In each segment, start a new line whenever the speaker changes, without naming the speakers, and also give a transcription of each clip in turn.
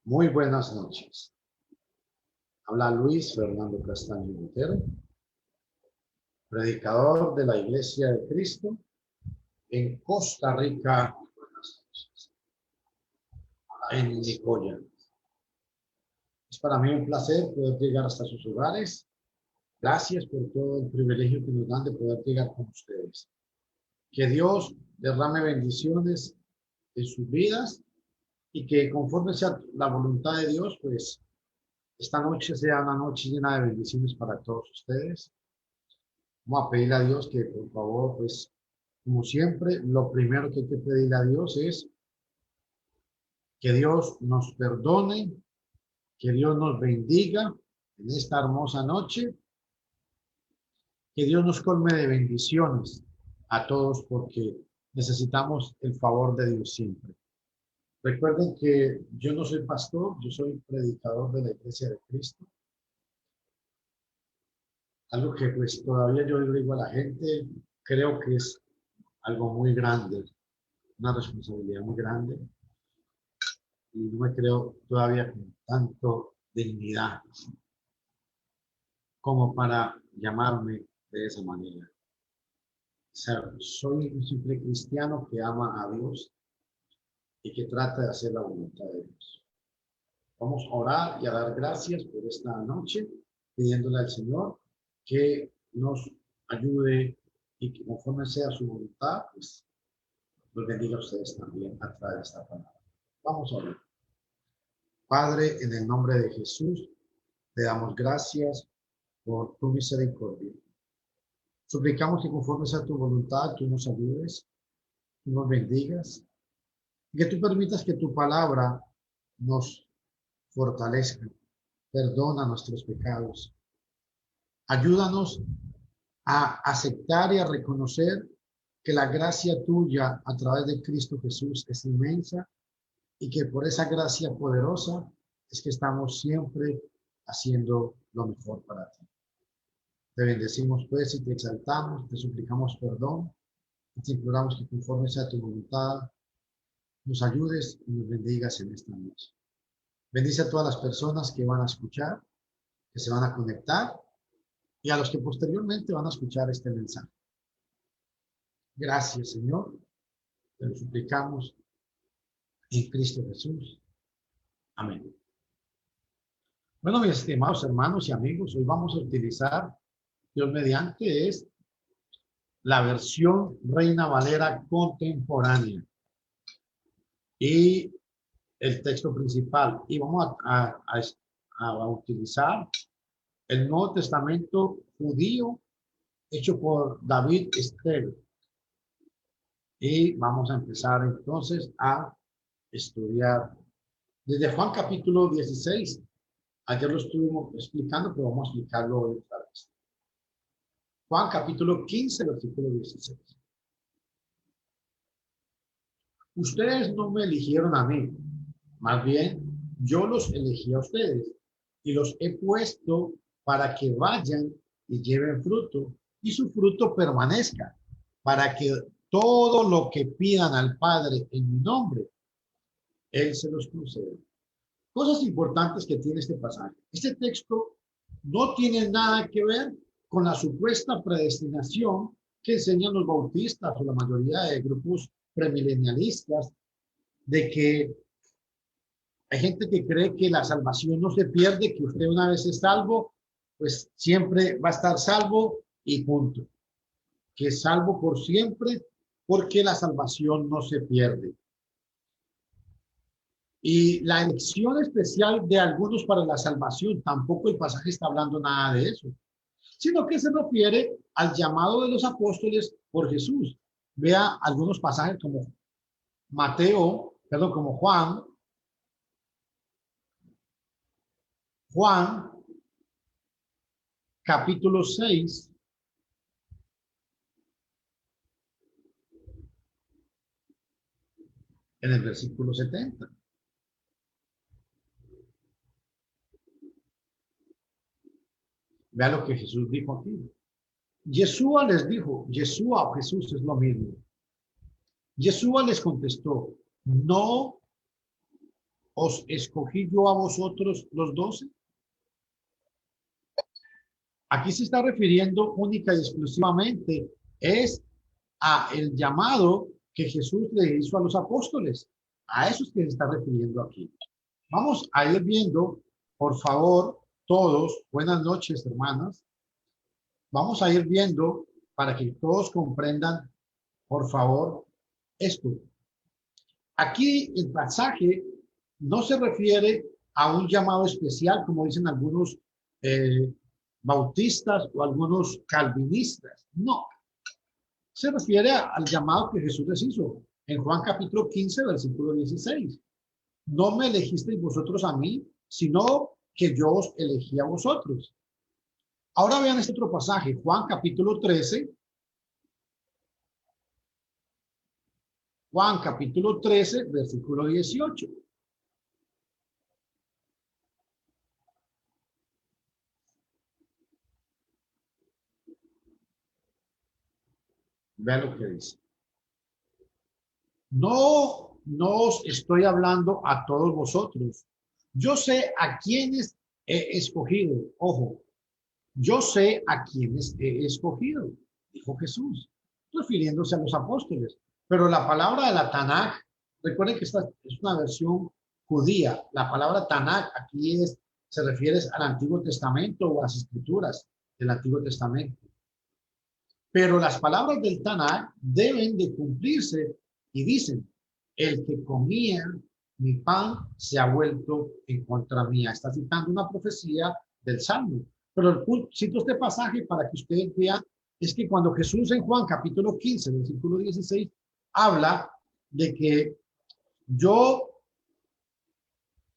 Muy buenas noches. Habla Luis Fernando Castaño Botero, predicador de la Iglesia de Cristo en Costa Rica, en Nicoya. Es para mí un placer poder llegar hasta sus hogares. Gracias por todo el privilegio que nos dan de poder llegar con ustedes. Que Dios derrame bendiciones en sus vidas y que conforme sea la voluntad de Dios, pues esta noche sea una noche llena de bendiciones para todos ustedes. Vamos a pedirle a Dios que por favor, pues como siempre, lo primero que hay que pedirle a Dios es que Dios nos perdone, que Dios nos bendiga en esta hermosa noche, que Dios nos colme de bendiciones a todos porque necesitamos el favor de Dios siempre. Recuerden que yo no soy pastor, yo soy predicador de la Iglesia de Cristo. Algo que pues todavía yo le digo a la gente, creo que es algo muy grande, una responsabilidad muy grande y no me creo todavía con tanto dignidad como para llamarme de esa manera. O sea, soy un simple cristiano que ama a Dios y que trata de hacer la voluntad de Dios. Vamos a orar y a dar gracias por esta noche, pidiéndole al Señor que nos ayude y que conforme sea su voluntad, pues los bendiga a ustedes también a través de esta palabra. Vamos a orar. Padre, en el nombre de Jesús, te damos gracias por tu misericordia. Suplicamos que conforme sea tu voluntad, tú nos ayudes, tú nos bendigas, y que tú permitas que tu palabra nos fortalezca, perdona nuestros pecados. Ayúdanos a aceptar y a reconocer que la gracia tuya a través de Cristo Jesús es inmensa y que por esa gracia poderosa es que estamos siempre haciendo lo mejor para ti. Te bendecimos pues y te exaltamos, te suplicamos perdón y te imploramos que conforme sea tu voluntad nos ayudes y nos bendigas en esta noche. Bendice a todas las personas que van a escuchar, que se van a conectar y a los que posteriormente van a escuchar este mensaje. Gracias, Señor. Te lo suplicamos en Cristo Jesús. Amén. Bueno, mis estimados hermanos y amigos, hoy vamos a utilizar, Dios mediante, es la versión Reina Valera contemporánea y el texto principal. Y vamos a utilizar el Nuevo Testamento judío hecho por David Stell. Y vamos a empezar entonces a estudiar desde Juan capítulo 16. Ayer lo estuvimos explicando, pero vamos a explicarlo hoy otra vez. Juan capítulo 15, versículo 16. Ustedes no me eligieron a mí, más bien yo los elegí a ustedes y los he puesto para que vayan y lleven fruto y su fruto permanezca, para que todo lo que pidan al Padre en mi nombre, Él se los concede. Cosas importantes que tiene este pasaje. Este texto no tiene nada que ver con la supuesta predestinación que enseñan los bautistas o la mayoría de grupos premilenialistas, de que hay gente que cree que la salvación no se pierde, que usted una vez es salvo, pues siempre va a estar salvo y punto. Que es salvo por siempre porque la salvación no se pierde. Y la elección especial de algunos para la salvación, tampoco el pasaje está hablando nada de eso, sino que se refiere al llamado de los apóstoles por Jesús. Vea algunos pasajes como como Juan capítulo 6, en el versículo 70. Vea lo que Jesús dijo aquí. Yeshua les dijo, Yeshua o Jesús es lo mismo. Yeshua les contestó, no ¿Os escogí yo a vosotros los 12? Aquí se está refiriendo única y exclusivamente es a el llamado que Jesús le hizo a los apóstoles. A eso es que se está refiriendo aquí. Vamos a ir viendo, por favor, todos, buenas noches, hermanas. Vamos a ir viendo para que todos comprendan, por favor, esto. Aquí el pasaje no se refiere a un llamado especial, como dicen algunos eh, bautistas o algunos calvinistas. No, se refiere al llamado que Jesús les hizo en Juan capítulo 15, versículo 16. No me elegisteis vosotros a mí, sino que yo os elegí a vosotros. Ahora vean este otro pasaje, Juan capítulo 13. Juan capítulo 13, versículo 18. Vean lo que dice. No os estoy hablando a todos vosotros. Yo sé a quienes he escogido. Ojo, yo sé a quienes he escogido, dijo Jesús, refiriéndose a los apóstoles. Pero la palabra de la Tanaj, recuerden que esta es una versión judía. La palabra Tanaj aquí se refiere al Antiguo Testamento o a las escrituras del Antiguo Testamento. Pero las palabras del Tanaj deben de cumplirse y dicen, el que comía mi pan se ha vuelto en contra mía. Está citando una profecía del Salmo. Pero cito este pasaje para que ustedes vean, es que cuando Jesús en Juan capítulo 15, versículo 16, habla de que yo,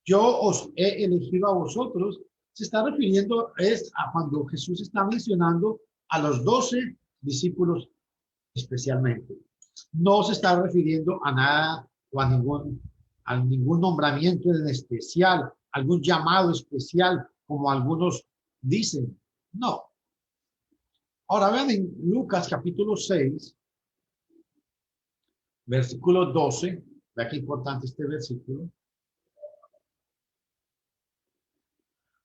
yo os he elegido a vosotros, se está refiriendo es a cuando Jesús está mencionando a los 12 discípulos especialmente. No se está refiriendo a nada o a ningún nombramiento en especial, algún llamado especial, como algunos dicen. No. Ahora vean en Lucas capítulo 6, versículo 12. Vean qué importante este versículo.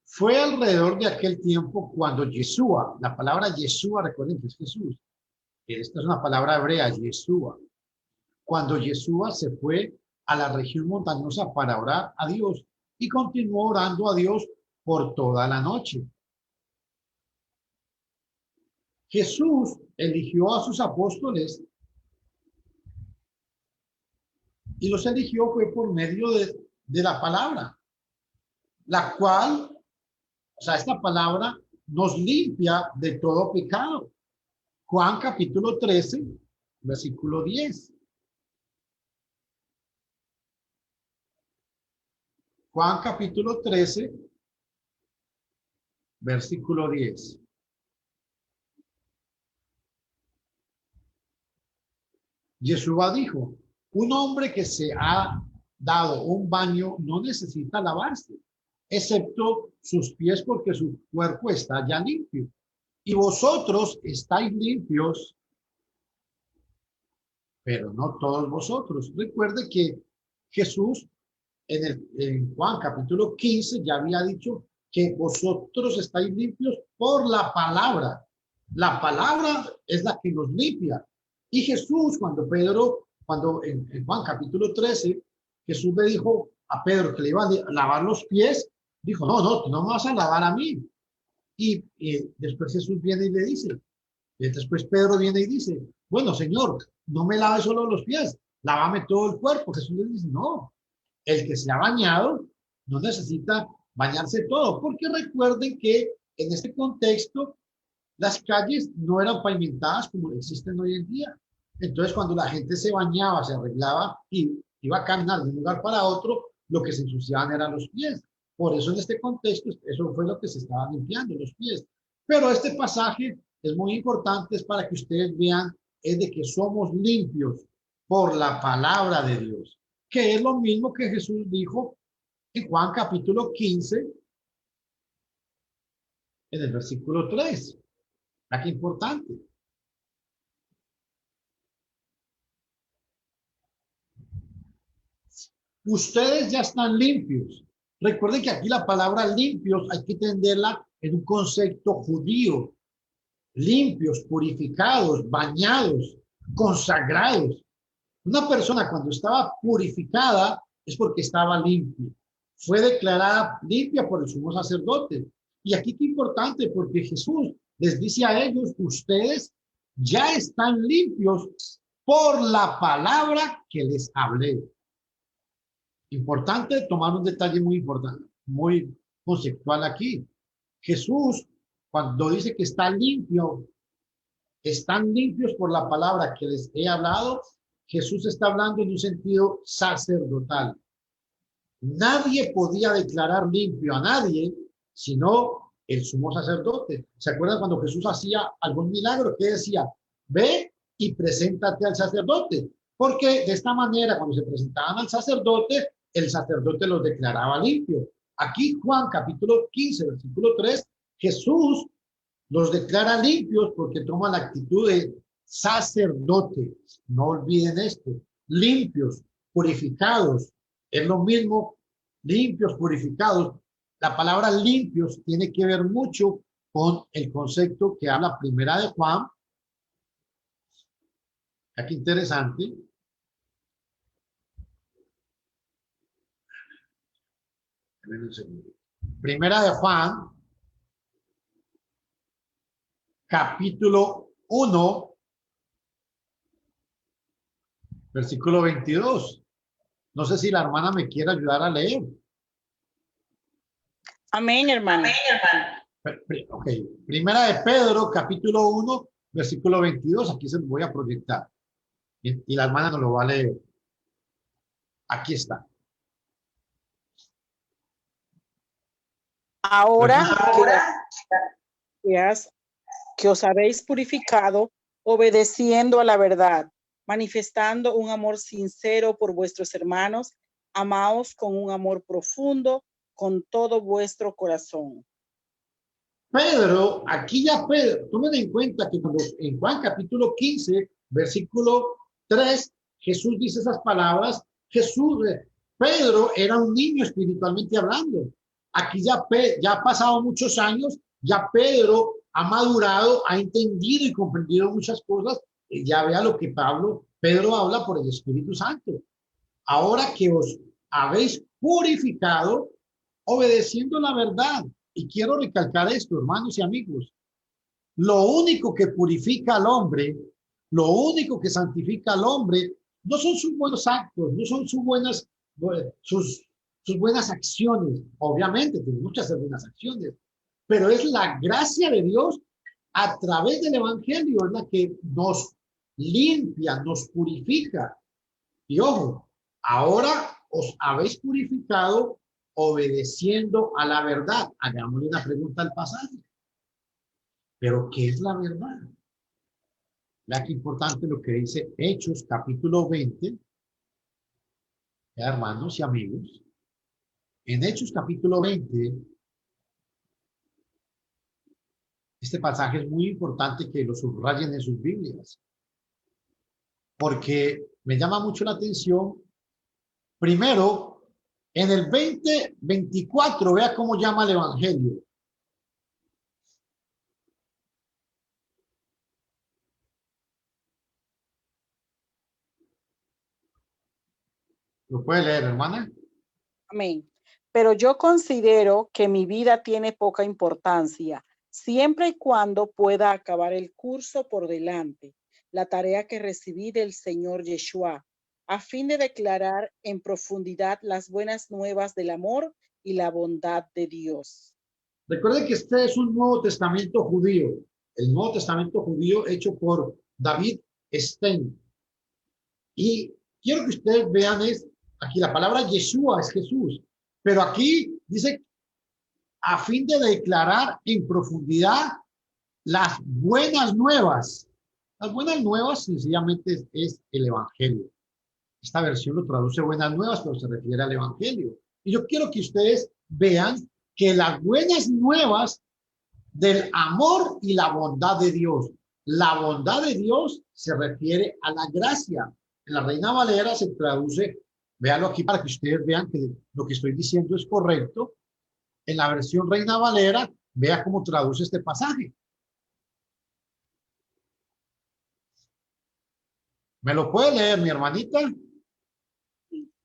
Fue alrededor de aquel tiempo cuando Yeshua, la palabra Yeshua, recuerden que es Jesús. Esta es una palabra hebrea, Yeshua. Cuando Yeshua se fue a la región montañosa para orar a Dios y continuó orando a Dios por toda la noche. Jesús eligió a sus apóstoles y los eligió fue por medio de la palabra, la cual, o sea, esta palabra nos limpia de todo pecado. Juan capítulo 13, versículo 10. Juan capítulo 13, versículo 10. Yeshua dijo, un hombre que se ha dado un baño no necesita lavarse, excepto sus pies porque su cuerpo está ya limpio. Y vosotros estáis limpios, pero no todos vosotros. Recuerde que Jesús en Juan capítulo 15 ya había dicho que vosotros estáis limpios por la palabra. La palabra es la que nos limpia. Y Jesús, cuando en Juan capítulo 13, Jesús le dijo a Pedro que le iba a lavar los pies, dijo, no, tú no me vas a lavar a mí. Y después Jesús viene y le dice, y después Pedro viene y dice, bueno, Señor, no me laves solo los pies, lávame todo el cuerpo. Jesús le dice, no, el que se ha bañado no necesita bañarse todo, porque recuerden que en este contexto las calles no eran pavimentadas como existen hoy en día. Entonces, cuando la gente se bañaba, se arreglaba y iba a caminar de un lugar para otro, lo que se ensuciaban eran los pies. Por eso en este contexto, eso fue lo que se estaba limpiando, los pies. Pero este pasaje es muy importante, es para que ustedes vean, es de que somos limpios por la palabra de Dios, que es lo mismo que Jesús dijo en Juan capítulo 15, en el versículo 3. Qué importante. ustedes ya están limpios. Recuerden que aquí la palabra limpios hay que entenderla en un concepto judío. Limpios, purificados, bañados, consagrados. Una persona cuando estaba purificada es porque estaba limpia. Fue declarada limpia por el sumo sacerdote. Y aquí qué importante, porque Jesús les dice a ellos, ustedes ya están limpios por la palabra que les hablé. Importante tomar un detalle muy importante, muy conceptual aquí. Jesús, cuando dice que está limpio, están limpios por la palabra que les he hablado, Jesús está hablando en un sentido sacerdotal. Nadie podía declarar limpio a nadie, sino el sumo sacerdote. ¿Se acuerdan cuando Jesús hacía algún milagro? Que decía, ve y preséntate al sacerdote. Porque de esta manera, cuando se presentaban al sacerdote, el sacerdote los declaraba limpio. Aquí Juan capítulo 15, versículo 3, Jesús los declara limpios porque toma la actitud de sacerdote. No olviden esto. Limpios, purificados. Es lo mismo, limpios, purificados. La palabra limpios tiene que ver mucho con el concepto que habla primera de Juan. Aquí interesante. Primera de Juan, capítulo 1, versículo 22. No sé si la hermana me quiere ayudar a leer.
Amén, hermano.
Ok, primera de Pedro, capítulo 1, versículo 22. Aquí se lo voy a proyectar. Y la hermana nos lo va a leer. Aquí está.
Ahora que os habéis purificado, obedeciendo a la verdad, manifestando un amor sincero por vuestros hermanos, amaos con un amor profundo, con todo vuestro corazón.
Pedro, aquí ya Pedro, tomen en cuenta que cuando en Juan capítulo 15, versículo 3, Jesús dice esas palabras, Pedro era un niño espiritualmente hablando. Aquí ya ha pasado muchos años, ya Pedro ha madurado, ha entendido y comprendido muchas cosas, y ya vea lo que Pedro habla por el Espíritu Santo. Ahora que os habéis purificado, obedeciendo la verdad. Y quiero recalcar esto, hermanos y amigos. Lo único que purifica al hombre, lo único que santifica al hombre, no son sus buenos actos, no son sus buenas acciones. Obviamente tenemos que hacer buenas acciones, pero es la gracia de Dios a través del Evangelio, es la que nos limpia, nos purifica. Y ojo, ahora os habéis purificado obedeciendo a la verdad. Hagámosle una pregunta al pasaje. ¿Pero qué es la verdad? Vea qué importante lo que dice Hechos capítulo 20. Hermanos y amigos, en Hechos capítulo 20, este pasaje es muy importante que lo subrayen en sus Biblias, porque me llama mucho la atención. Primero, en el 20:24, vea cómo llama el Evangelio. ¿Lo puede leer, hermana?
Amén. Pero yo considero que mi vida tiene poca importancia, siempre y cuando pueda acabar el curso por delante, la tarea que recibí del Señor Yeshua, a fin de declarar en profundidad las buenas nuevas del amor y la bondad de Dios.
Recuerden que este es un Nuevo Testamento judío, el Nuevo Testamento judío hecho por David Stein. Y quiero que ustedes vean aquí la palabra Yeshua es Jesús, pero aquí dice a fin de declarar en profundidad las buenas nuevas. Las buenas nuevas sencillamente es el Evangelio. Esta versión lo traduce buenas nuevas, pero se refiere al Evangelio. Y yo quiero que ustedes vean que las buenas nuevas del amor y la bondad de Dios. La bondad de Dios se refiere a la gracia. En la Reina Valera se traduce Véalo aquí para que ustedes vean que lo que estoy diciendo es correcto. En la versión Reina Valera, vea cómo traduce este pasaje. ¿Me lo puede leer, mi hermanita?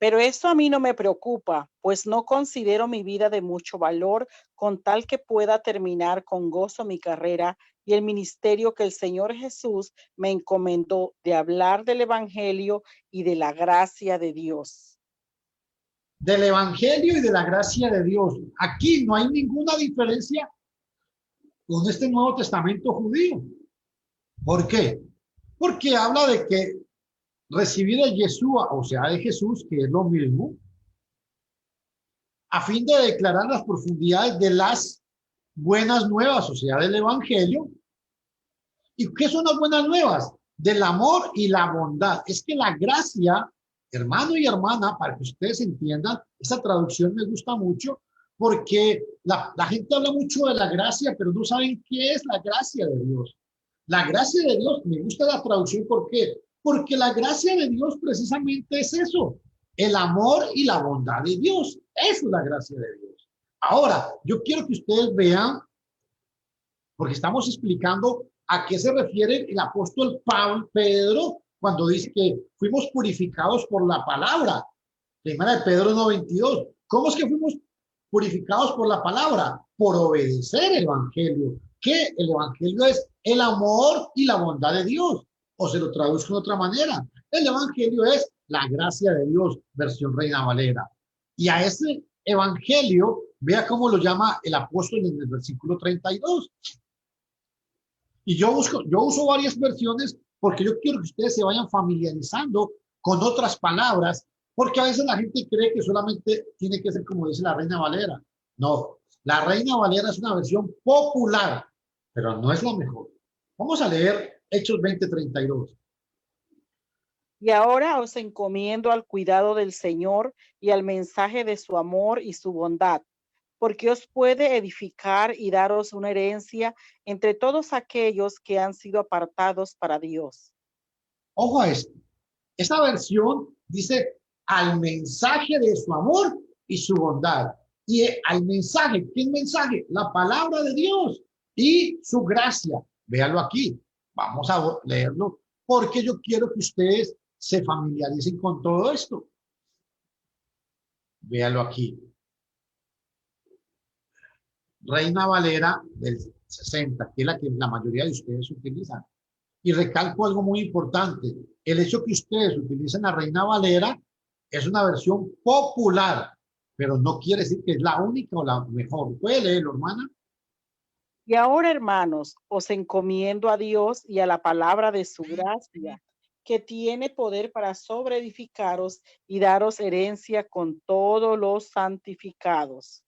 Pero eso a mí no me preocupa, pues no considero mi vida de mucho valor con tal que pueda terminar con gozo mi carrera y el ministerio que el Señor Jesús me encomendó de hablar del Evangelio y de la gracia de Dios.
Del Evangelio y de la gracia de Dios. Aquí no hay ninguna diferencia con este Nuevo Testamento judío. ¿Por qué? Porque habla de que recibir de Yeshua, o sea, de Jesús, que es lo mismo, a fin de declarar las profundidades de las buenas nuevas, o sea, del Evangelio. ¿Y qué son las buenas nuevas? Del amor y la bondad. Es que la gracia, hermano y hermana, para que ustedes entiendan, esta traducción me gusta mucho porque la gente habla mucho de la gracia, pero no saben qué es la gracia de Dios. La gracia de Dios, me gusta la traducción, ¿por qué? Porque la gracia de Dios precisamente es eso, el amor y la bondad de Dios. Eso es la gracia de Dios. Ahora, yo quiero que ustedes vean, porque estamos explicando a qué se refiere el apóstol Pedro cuando dice que fuimos purificados por la palabra. Primera de Pedro 1:22. ¿Cómo es que fuimos purificados por la palabra? Por obedecer el evangelio. Que el evangelio es el amor y la bondad de Dios. O se lo traduzco de otra manera. El evangelio es la gracia de Dios, versión Reina Valera. Y a ese evangelio, vea cómo lo llama el apóstol en el versículo 32. Y yo uso varias versiones porque yo quiero que ustedes se vayan familiarizando con otras palabras, porque a veces la gente cree que solamente tiene que ser como dice la Reina Valera. No, la Reina Valera es una versión popular, pero no es la mejor. Vamos a leer Hechos 20:32.
Y ahora os encomiendo al cuidado del Señor y al mensaje de su amor y su bondad, porque os puede edificar y daros una herencia entre todos aquellos que han sido apartados para Dios.
Ojo a esto. Esta versión dice al mensaje de su amor y su bondad. Y al mensaje, ¿qué mensaje? La palabra de Dios y su gracia. Véalo aquí. Vamos a leerlo porque yo quiero que ustedes se familiaricen con todo esto. Véalo aquí. Reina Valera del 60, que es la que la mayoría de ustedes utilizan. Y recalco algo muy importante. El hecho que ustedes utilicen la Reina Valera es una versión popular, pero no quiere decir que es la única o la mejor. ¿Puede leerlo, hermana?
Y ahora, hermanos, os encomiendo a Dios y a la palabra de su gracia, que tiene poder para sobreedificaros y daros herencia con todos los santificados.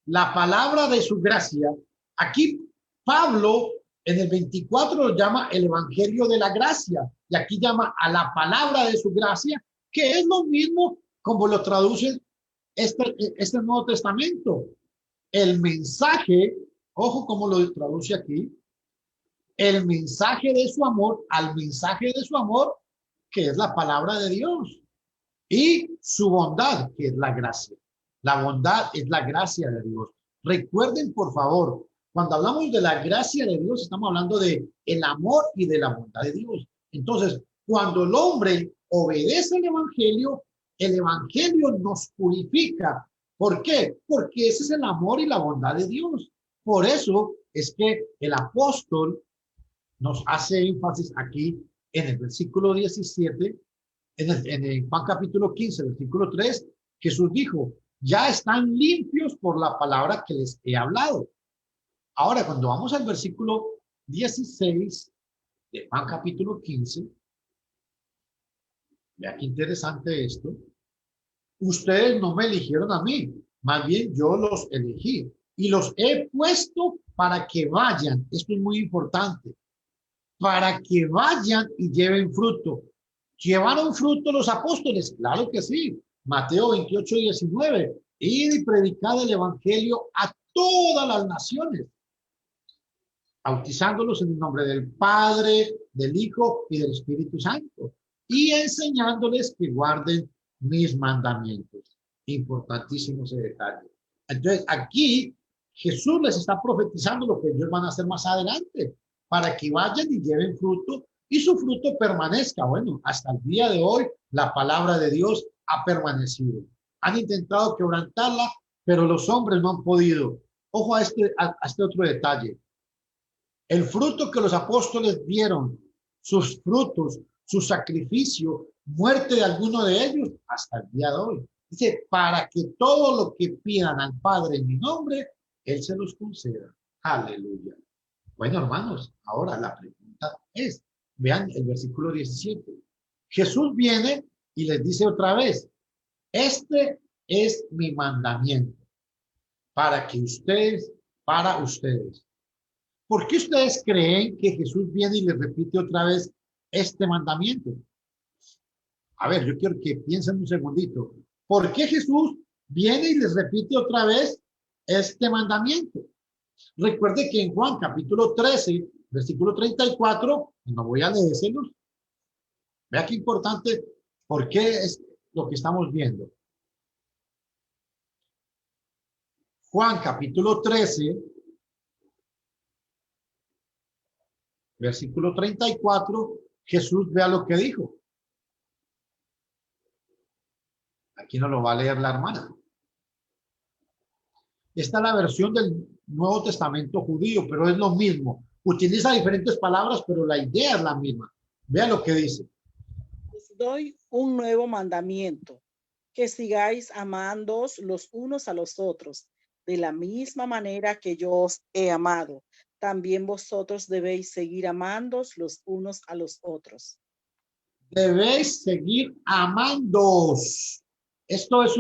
La palabra de su gracia. Aquí Pablo en el 24 lo llama el Evangelio de la Gracia y aquí llama a la palabra de su gracia, que es lo mismo como lo traduce este Nuevo Testamento. El mensaje, ojo cómo lo traduce aquí, el mensaje de su amor al mensaje de su amor, que es la palabra de Dios, y su bondad, que es la gracia. La bondad es la gracia de Dios. Recuerden, por favor, cuando hablamos de la gracia de Dios, estamos hablando de el amor y de la bondad de Dios. Entonces, cuando el hombre obedece el evangelio nos purifica. ¿Por qué? Porque ese es el amor y la bondad de Dios. Por eso es que el apóstol nos hace énfasis aquí en el versículo 17, en el Juan capítulo 15, versículo 3, Jesús dijo, ya están limpios por la palabra que les he hablado. Ahora, cuando vamos al versículo 16 de Juan capítulo 15, vea qué interesante esto, ustedes no me eligieron a mí, más bien yo los elegí y los he puesto para que vayan, esto es muy importante, para que vayan y lleven fruto. ¿Llevaron fruto los apóstoles? Claro que sí. Mateo 28:19. Ir y predicar el evangelio a todas las naciones, bautizándolos en el nombre del Padre, del Hijo y del Espíritu Santo, y enseñándoles que guarden mis mandamientos. Importantísimo ese detalle. Entonces, aquí Jesús les está profetizando lo que ellos van a hacer más adelante, para que vayan y lleven fruto y su fruto permanezca. Bueno, hasta el día de hoy, la palabra de Dios ha permanecido. Han intentado quebrantarla, pero los hombres no han podido. Ojo a este otro detalle. El fruto que los apóstoles dieron, sus frutos, su sacrificio, muerte de alguno de ellos, hasta el día de hoy. Dice, para que todo lo que pidan al Padre en mi nombre, Él se los conceda. Aleluya. Bueno, hermanos, ahora la pregunta es, vean el versículo 17. Jesús viene y les dice otra vez, este es mi mandamiento para que ustedes, para ustedes. ¿Por qué ustedes creen que Jesús viene y les repite otra vez este mandamiento? A ver, yo quiero que piensen un segundito. ¿Por qué Jesús viene y les repite otra vez este mandamiento? Recuerde que en Juan capítulo 13, versículo 34, no voy a leérselos. Vea qué importante, por qué es lo que estamos viendo. Juan capítulo 13, versículo 34, Jesús vea lo que dijo. Aquí no lo va a leer la hermana. Esta es la versión del Nuevo Testamento judío, pero es lo mismo. Utiliza diferentes palabras, pero la idea es la misma. Vea lo que dice.
Les doy un nuevo mandamiento, que sigáis amándoos los unos a los otros, de la misma manera que yo os he amado. También vosotros debéis seguir amándoos los unos a los otros.
Debéis seguir amándoos. Esto es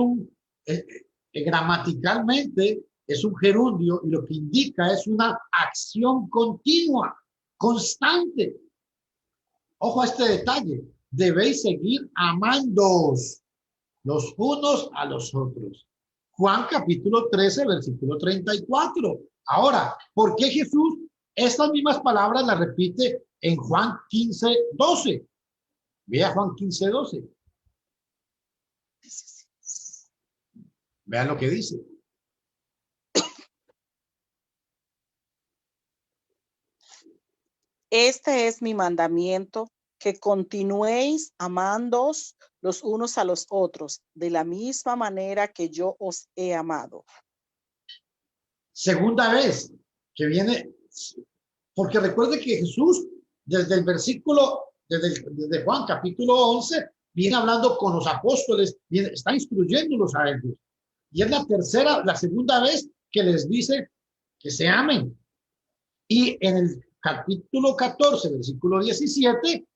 gramaticalmente, es un gerundio y lo que indica es una acción continua, constante. Ojo a este detalle. Debéis seguir amándoos los unos a los otros. Juan capítulo 13, versículo 34. Ahora, ¿por qué Jesús estas mismas palabras las repite en Juan 15, 12? Vea Juan 15, 12. Vean lo que dice.
Este es mi mandamiento, que continuéis amándoos los unos a los otros, de la misma manera que yo os he amado.
Segunda vez que viene, porque recuerde que Jesús, desde el versículo, desde Juan capítulo 11, viene hablando con los apóstoles, está instruyéndolos a ellos. Y es la segunda vez que les dice que se amen. Y en el capítulo 14, versículo 17,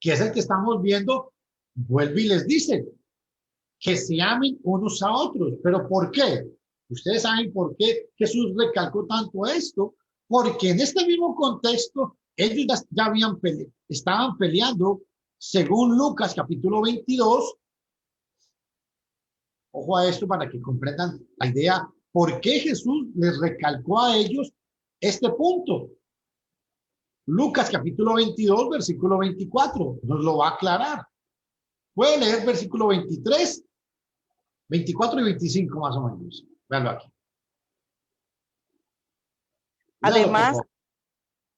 que es el que estamos viendo, vuelve y les dice que se amen unos a otros. ¿Pero por qué? Ustedes saben por qué Jesús recalcó tanto esto, porque en este mismo contexto ellos ya estaban peleando, según Lucas capítulo 22. Ojo a esto para que comprendan la idea, por qué Jesús les recalcó a ellos este punto. Lucas capítulo 22, versículo 24, nos lo va a aclarar. Puede leer versículo 23, 24 y 25 más o menos. Véanlo aquí.
Además,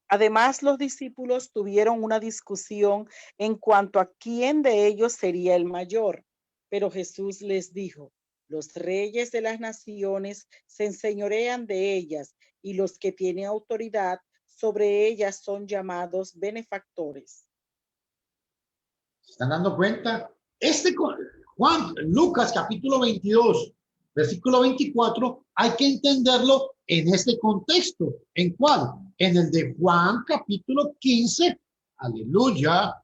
Además, los discípulos tuvieron una discusión en cuanto a quién de ellos sería el mayor. Pero Jesús les dijo, los reyes de las naciones se enseñorean de ellas y los que tienen autoridad sobre ellas son llamados benefactores.
¿Se están dando cuenta? Lucas capítulo 22, versículo 24, hay que entenderlo en este contexto. ¿En cuál? En el de Juan capítulo 15. Aleluya.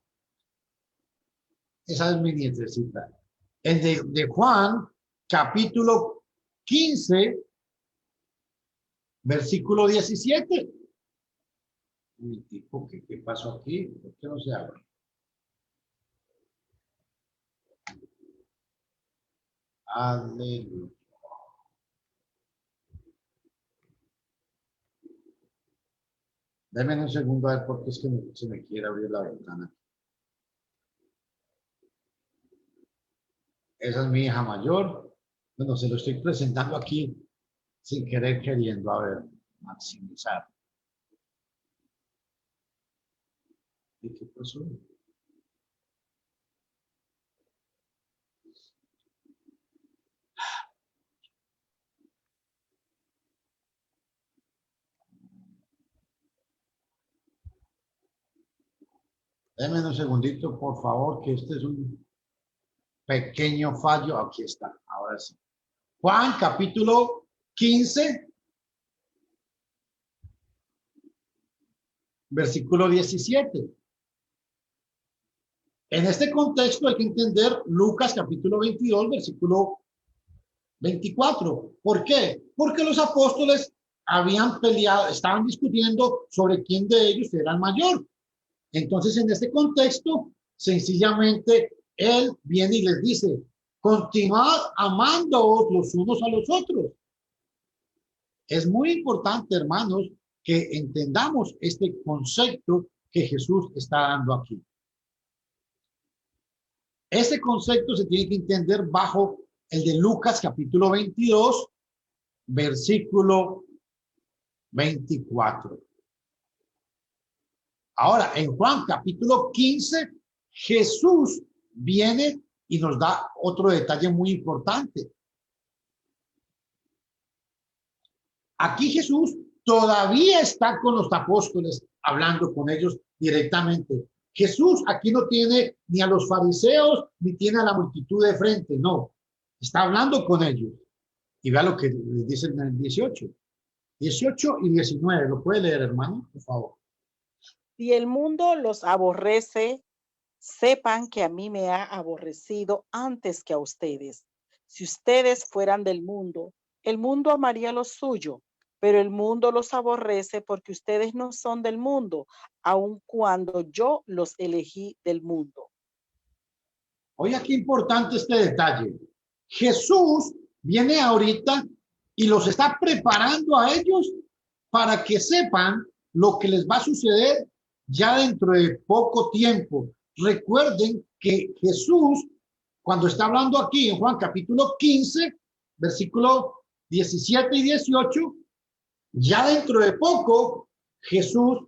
Esa es mi nietecita. En de Juan capítulo 15, versículo 17. ¿Qué pasó aquí? ¿Por qué no se abre? Aleluya. Deme un segundo a ver por qué es que se me quiere abrir la ventana. Esa es mi hija mayor. Bueno, se lo estoy presentando aquí sin querer queriendo. A ver, maximizar. ¿Y qué pasó? Déjenme un segundito, por favor, que este es un pequeño fallo. Aquí está, ahora sí. Juan, capítulo 15, versículo 17. En este contexto hay que entender Lucas, capítulo 22, versículo 24. ¿Por qué? Porque los apóstoles habían peleado, estaban discutiendo sobre quién de ellos era el mayor. Entonces, en este contexto, sencillamente, él viene y les dice, continuad amándoos los unos a los otros. Es muy importante, hermanos, que entendamos este concepto que Jesús está dando aquí. Ese concepto se tiene que entender bajo el de Lucas capítulo 22, versículo 24. Ahora, en Juan capítulo 15, Jesús viene y nos da otro detalle muy importante. Aquí Jesús todavía está con los apóstoles, hablando con ellos directamente. Jesús aquí no tiene ni a los fariseos, ni tiene a la multitud de frente, no. Está hablando con ellos. Y vea lo que les dicen en el 18. 18 y 19. ¿Lo puede leer, hermano? Por favor.
Si el mundo los aborrece, sepan que a mí me ha aborrecido antes que a ustedes. Si ustedes fueran del mundo, el mundo amaría lo suyo, pero el mundo los aborrece porque ustedes no son del mundo, aun cuando yo los elegí del mundo.
Oiga, qué importante este detalle. Jesús viene ahorita y los está preparando a ellos para que sepan lo que les va a suceder ya dentro de poco tiempo. Recuerden que Jesús, cuando está hablando aquí en Juan capítulo 15, versículo 17 y 18, ya dentro de poco Jesús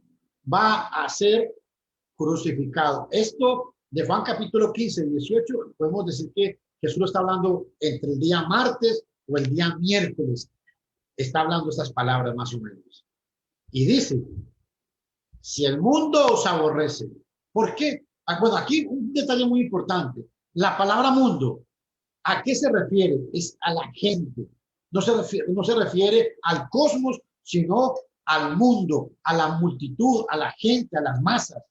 va a ser crucificado. Esto de Juan capítulo 15, 18, podemos decir que Jesús lo está hablando entre el día martes o el día miércoles. Está hablando estas palabras más o menos. Y dice, si el mundo os aborrece, ¿por qué? Bueno, aquí un detalle muy importante. La palabra mundo, ¿a qué se refiere? Es a la gente. No se refiere al cosmos, sino al mundo, a la multitud, a la gente, a las masas.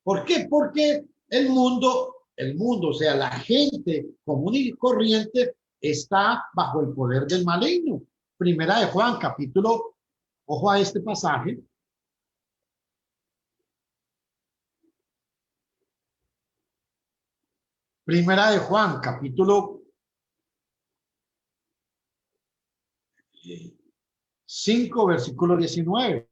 ¿Por qué? Porque el mundo, o sea, la gente común y corriente está bajo el poder del maligno. Primera de Juan, capítulo, ojo a este pasaje. Primera de Juan, capítulo 5, versículo 19.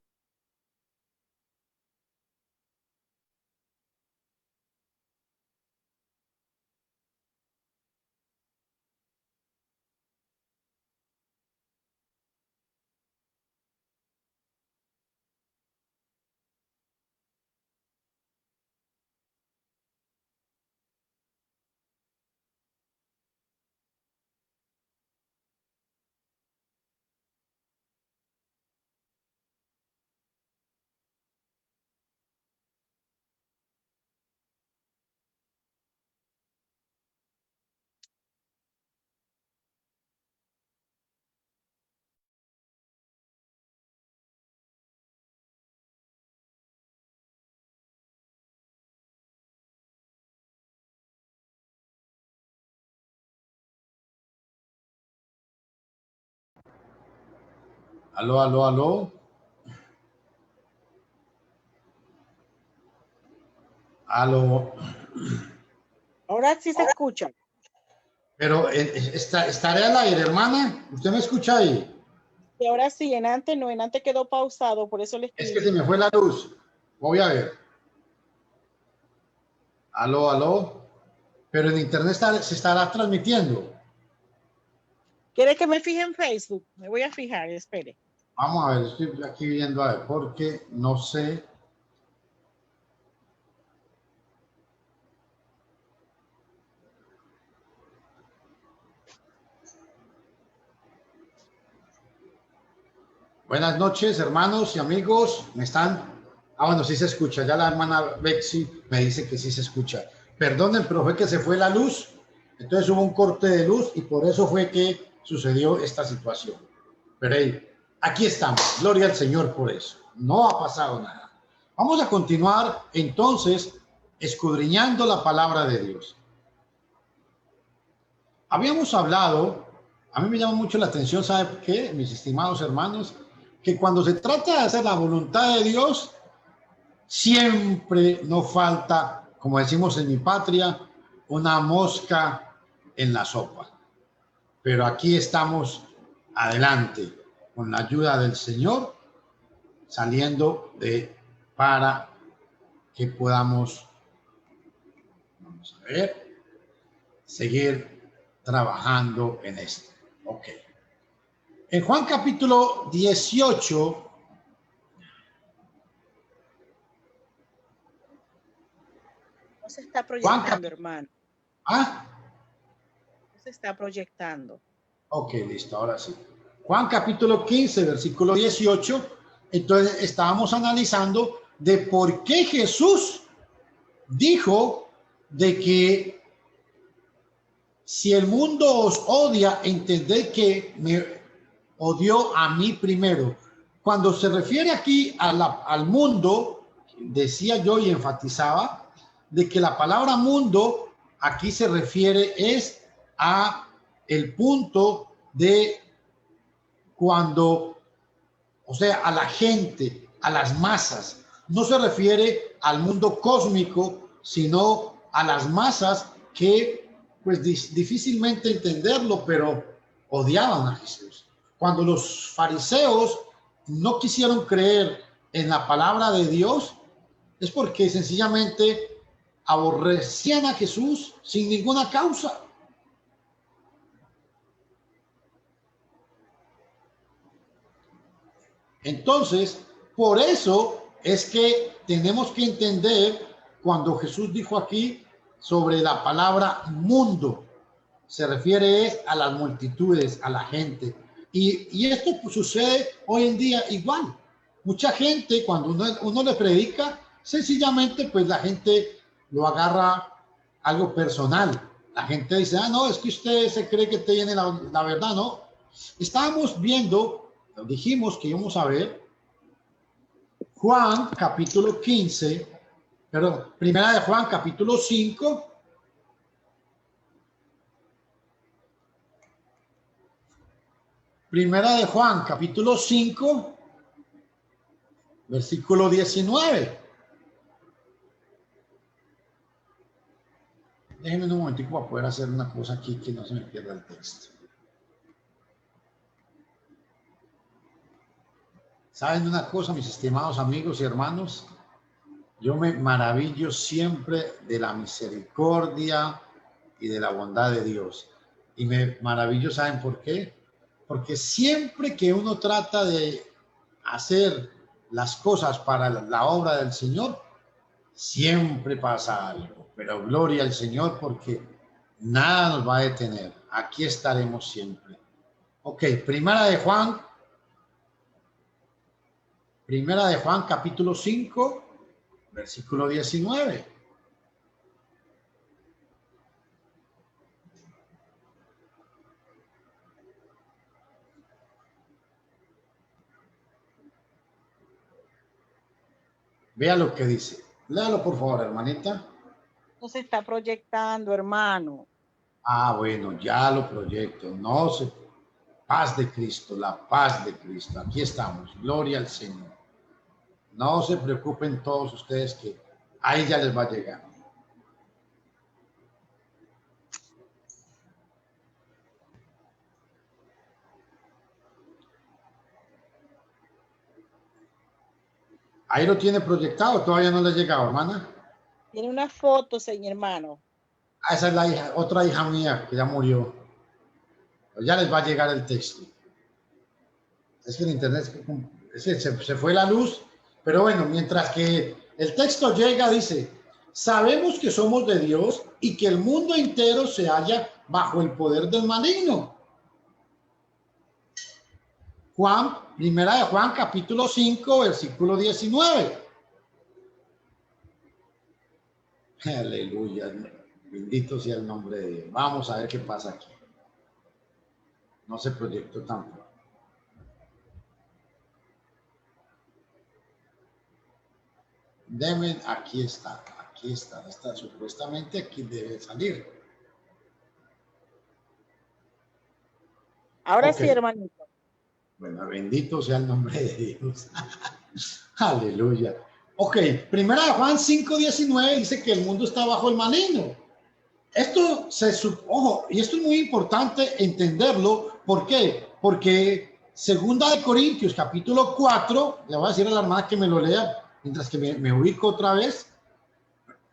Aló, aló, aló. Aló.
Ahora sí se escucha.
Pero estaré al aire, hermana. ¿Usted me escucha ahí?
Y ahora sí, en antes quedó pausado, por eso le
Es
escribí.
que se me fue la luz. Voy a ver. Aló, aló. pero en internet se estará transmitiendo.
¿Quiere que me fije en Facebook? Me voy a fijar, espere.
Vamos a ver, estoy aquí viendo a ver, porque no sé. Buenas noches, hermanos y amigos. ¿Me están? Ah, bueno, sí se escucha. Ya la hermana Bexy me dice que sí se escucha. Perdonen, pero fue que se fue la luz. Entonces hubo un corte de luz y por eso fue que sucedió esta situación. Pero hey, aquí estamos. Gloria al Señor por eso. No ha pasado nada. Vamos a continuar entonces escudriñando la palabra de Dios. Habíamos hablado, a mí me llama mucho la atención, ¿sabe qué, mis estimados hermanos? Que cuando se trata de hacer la voluntad de Dios, siempre nos falta, como decimos en mi patria, una mosca en la sopa. Pero aquí estamos adelante, con la ayuda del Señor, saliendo para que podamos, vamos a ver, seguir trabajando en esto. Ok. En Juan capítulo 18,
No se está
Juan
proyectando, hermano.
¿Ah?
No se está proyectando.
Ok, listo, ahora sí. Juan capítulo 15, versículo 18. Entonces estábamos analizando de por qué Jesús dijo de que si el mundo os odia, entended que me odió a mí primero. Cuando se refiere aquí al mundo, decía yo y enfatizaba de que la palabra mundo aquí se refiere es a el punto de cuando, o sea, a la gente, a las masas. No se refiere al mundo cósmico, sino a las masas que pues difícilmente entenderlo, pero odiaban a Jesús. Cuando los fariseos no quisieron creer en la palabra de Dios, es porque sencillamente aborrecían a Jesús sin ninguna causa. Entonces, por eso es que tenemos que entender cuando Jesús dijo aquí sobre la palabra mundo, se refiere a las multitudes, a la gente. Y esto pues, sucede hoy en día igual. Mucha gente, cuando uno le predica, sencillamente pues la gente lo agarra algo personal. La gente dice, ah, no, es que usted se cree que tiene la verdad, ¿no? Estábamos viendo, dijimos que íbamos a ver Juan capítulo 15, perdón, primera de Juan capítulo 5, primera de Juan capítulo 5, versículo 19. Déjenme un momentico para poder hacer una cosa aquí que no se me pierda el texto. ¿Saben una cosa, mis estimados amigos y hermanos? Yo me maravillo siempre de la misericordia y de la bondad de Dios. Y me maravillo, ¿saben por qué? Porque siempre que uno trata de hacer las cosas para la obra del Señor, siempre pasa algo. Pero gloria al Señor porque nada nos va a detener. Aquí estaremos siempre. Ok, Primera de Juan capítulo 5, versículo 19. Vea lo que dice. Léalo por favor, hermanita.
No se está proyectando, hermano.
Ah, bueno, ya lo proyecto. No se... Paz de Cristo, la paz de Cristo. Aquí estamos. Gloria al Señor. No se preocupen todos ustedes que ahí ya les va a llegar. Ahí lo tiene proyectado, todavía no le ha llegado, hermana.
Tiene una foto, señor hermano.
Esa es la hija, otra hija mía que ya murió. Ya les va a llegar el texto. Es que en internet se fue la luz, pero bueno, mientras que el texto llega, dice, sabemos que somos de Dios y que el mundo entero se halla bajo el poder del maligno. Primera de Juan, capítulo 5, versículo 19. Aleluya, bendito sea el nombre de Dios. Vamos a ver qué pasa aquí. No se proyectó tampoco. Aquí está, supuestamente aquí debe salir.
Ahora
Okay.
sí, hermanito.
Bueno, bendito sea el nombre de Dios. Aleluya. Ok, primera de Juan 5:19 dice que el mundo está bajo el maligno. Esto ojo, y esto es muy importante entenderlo. ¿Por qué? Porque segunda de Corintios, capítulo 4, le voy a decir a la hermana que me lo lea, mientras que me ubico otra vez.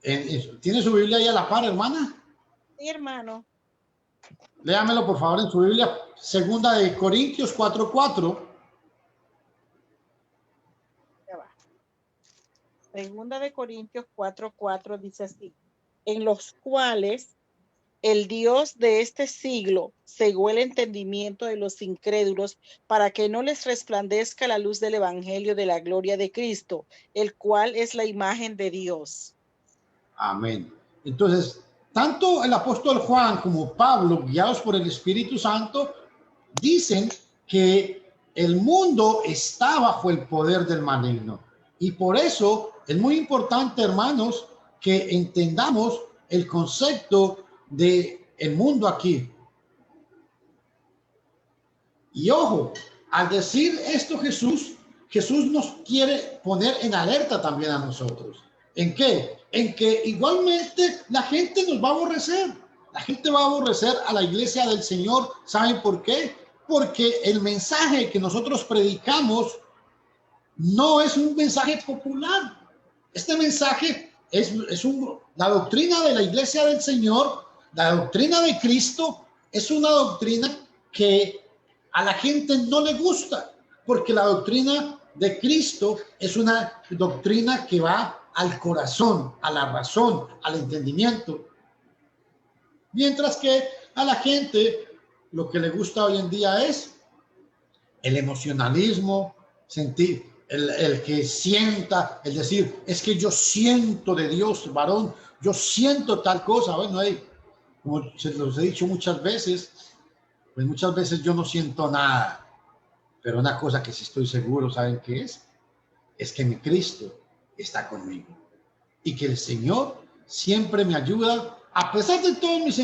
¿Tiene su Biblia ahí a la par, hermana?
Sí, hermano.
Léamelo, por favor, en su Biblia. Segunda de Corintios 4:4.
Ya va. Segunda de Corintios 4:4 dice así: en los cuales el Dios de este siglo cegó el entendimiento de los incrédulos para que no les resplandezca la luz del evangelio de la gloria de Cristo, el cual es la imagen de Dios.
Amén. Entonces, tanto el apóstol Juan como Pablo, guiados por el Espíritu Santo, dicen que el mundo está bajo el poder del maligno. Y por eso es muy importante, hermanos, que entendamos el concepto de el mundo aquí. Y ojo, al decir esto Jesús nos quiere poner en alerta también a nosotros. ¿En qué? En que igualmente la gente nos va a aborrecer. La gente va a aborrecer a la iglesia del Señor. ¿Saben por qué? Porque el mensaje que nosotros predicamos no es un mensaje popular. Este mensaje la doctrina de la iglesia del Señor, la doctrina de Cristo, es una doctrina que a la gente no le gusta, porque la doctrina de Cristo es una doctrina que va al corazón, a la razón, al entendimiento. Mientras que a la gente lo que le gusta hoy en día es el emocionalismo, sentir, el que sienta, el decir, es que yo siento de Dios, varón, yo siento tal cosa. Bueno, como se los he dicho muchas veces, pues muchas veces yo no siento nada, pero una cosa que sí estoy seguro, ¿saben qué es? Es que mi Cristo está conmigo y que el Señor siempre me ayuda, a pesar de todos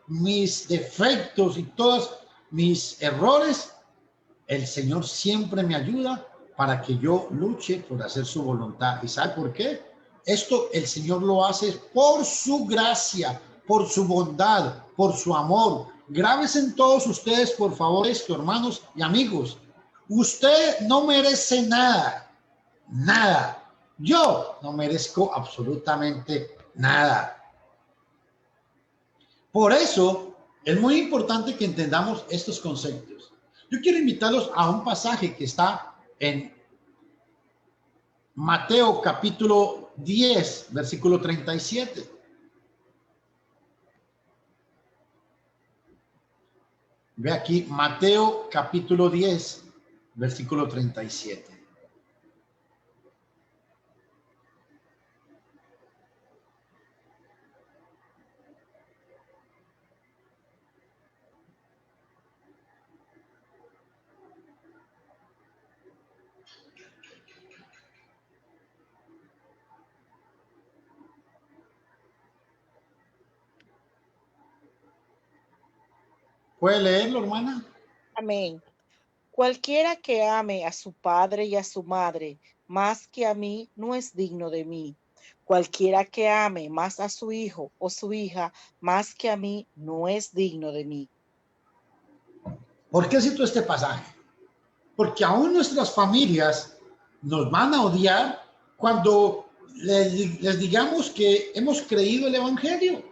mis defectos y todos mis errores. El Señor siempre me ayuda para que yo luche por hacer su voluntad. ¿Y sabe por qué? Esto el Señor lo hace por su gracia, por su bondad, por su amor. Grábense todos ustedes, por favor, esto, hermanos y amigos. Usted no merece nada, nada. Yo no merezco absolutamente nada. Por eso es muy importante que entendamos estos conceptos. Yo quiero invitarlos a un pasaje que está en Mateo capítulo 10, versículo 37. Ve aquí, Mateo capítulo 10, versículo 37. ¿Puede leerlo, hermana?
Amén. Cualquiera que ame a su padre y a su madre más que a mí no es digno de mí. Cualquiera que ame más a su hijo o su hija más que a mí no es digno de mí.
¿Por qué cito este pasaje? Porque aún nuestras familias nos van a odiar cuando les digamos que hemos creído el evangelio.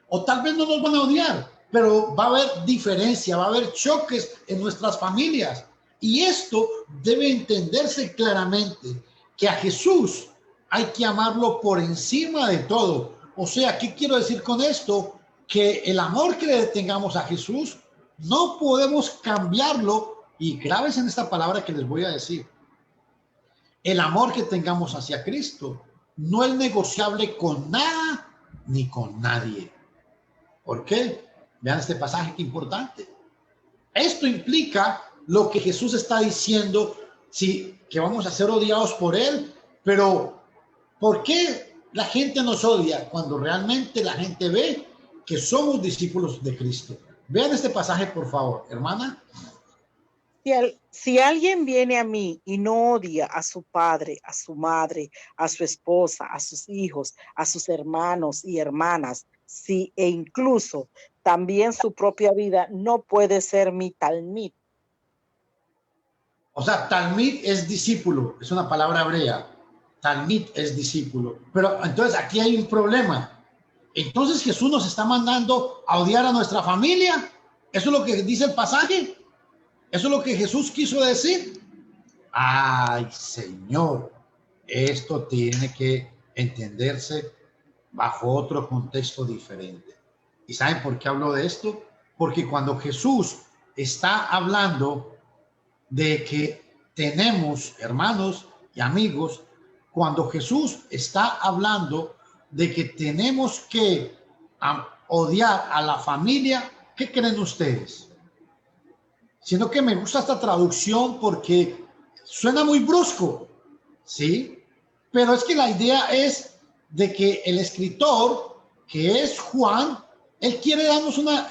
O tal vez no nos van a odiar, pero va a haber diferencia, va a haber choques en nuestras familias. Y esto debe entenderse claramente, que a Jesús hay que amarlo por encima de todo. O sea, ¿qué quiero decir con esto? Que el amor que le tengamos a Jesús no podemos cambiarlo. Y graves en esta palabra que les voy a decir. El amor que tengamos hacia Cristo no es negociable con nada ni con nadie. ¿Por qué? Vean este pasaje, que importante. Esto implica lo que Jesús está diciendo, sí, que vamos a ser odiados por Él, pero ¿por qué la gente nos odia cuando realmente la gente ve que somos discípulos de Cristo? Vean este pasaje, por favor, hermana.
Si alguien viene a mí y no odia a su padre, a su madre, a su esposa, a sus hijos, a sus hermanos y hermanas, sí, e incluso también su propia vida, no puede ser mi talmid.
O sea, talmid es discípulo, es una palabra hebrea. Talmid es discípulo. Pero entonces aquí hay un problema. Entonces Jesús nos está mandando a odiar a nuestra familia. ¿Eso es lo que dice el pasaje? ¿Eso es lo que Jesús quiso decir? Ay, Señor, esto tiene que entenderse bajo otro contexto diferente. ¿Y saben por qué hablo de esto? Porque cuando Jesús está hablando de que tenemos hermanos y amigos, cuando Jesús está hablando de que tenemos que odiar a la familia, ¿qué creen ustedes? Sino que me gusta esta traducción porque suena muy brusco, ¿sí? Pero es que la idea es de que el escritor, que es Juan, él quiere darnos una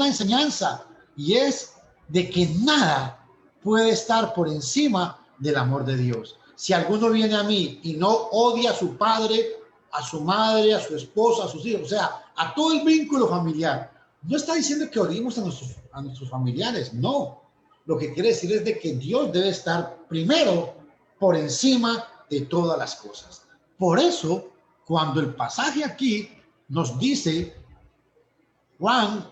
enseñanza, y es de que nada puede estar por encima del amor de Dios. Si alguno viene a mí y no odia a su padre, a su madre, a su esposa, a sus hijos, o sea, a todo el vínculo familiar, no está diciendo que odiemos a nuestros familiares, no. Lo que quiere decir es de que Dios debe estar primero por encima de todas las cosas. Por eso, cuando el pasaje aquí nos dice, Juan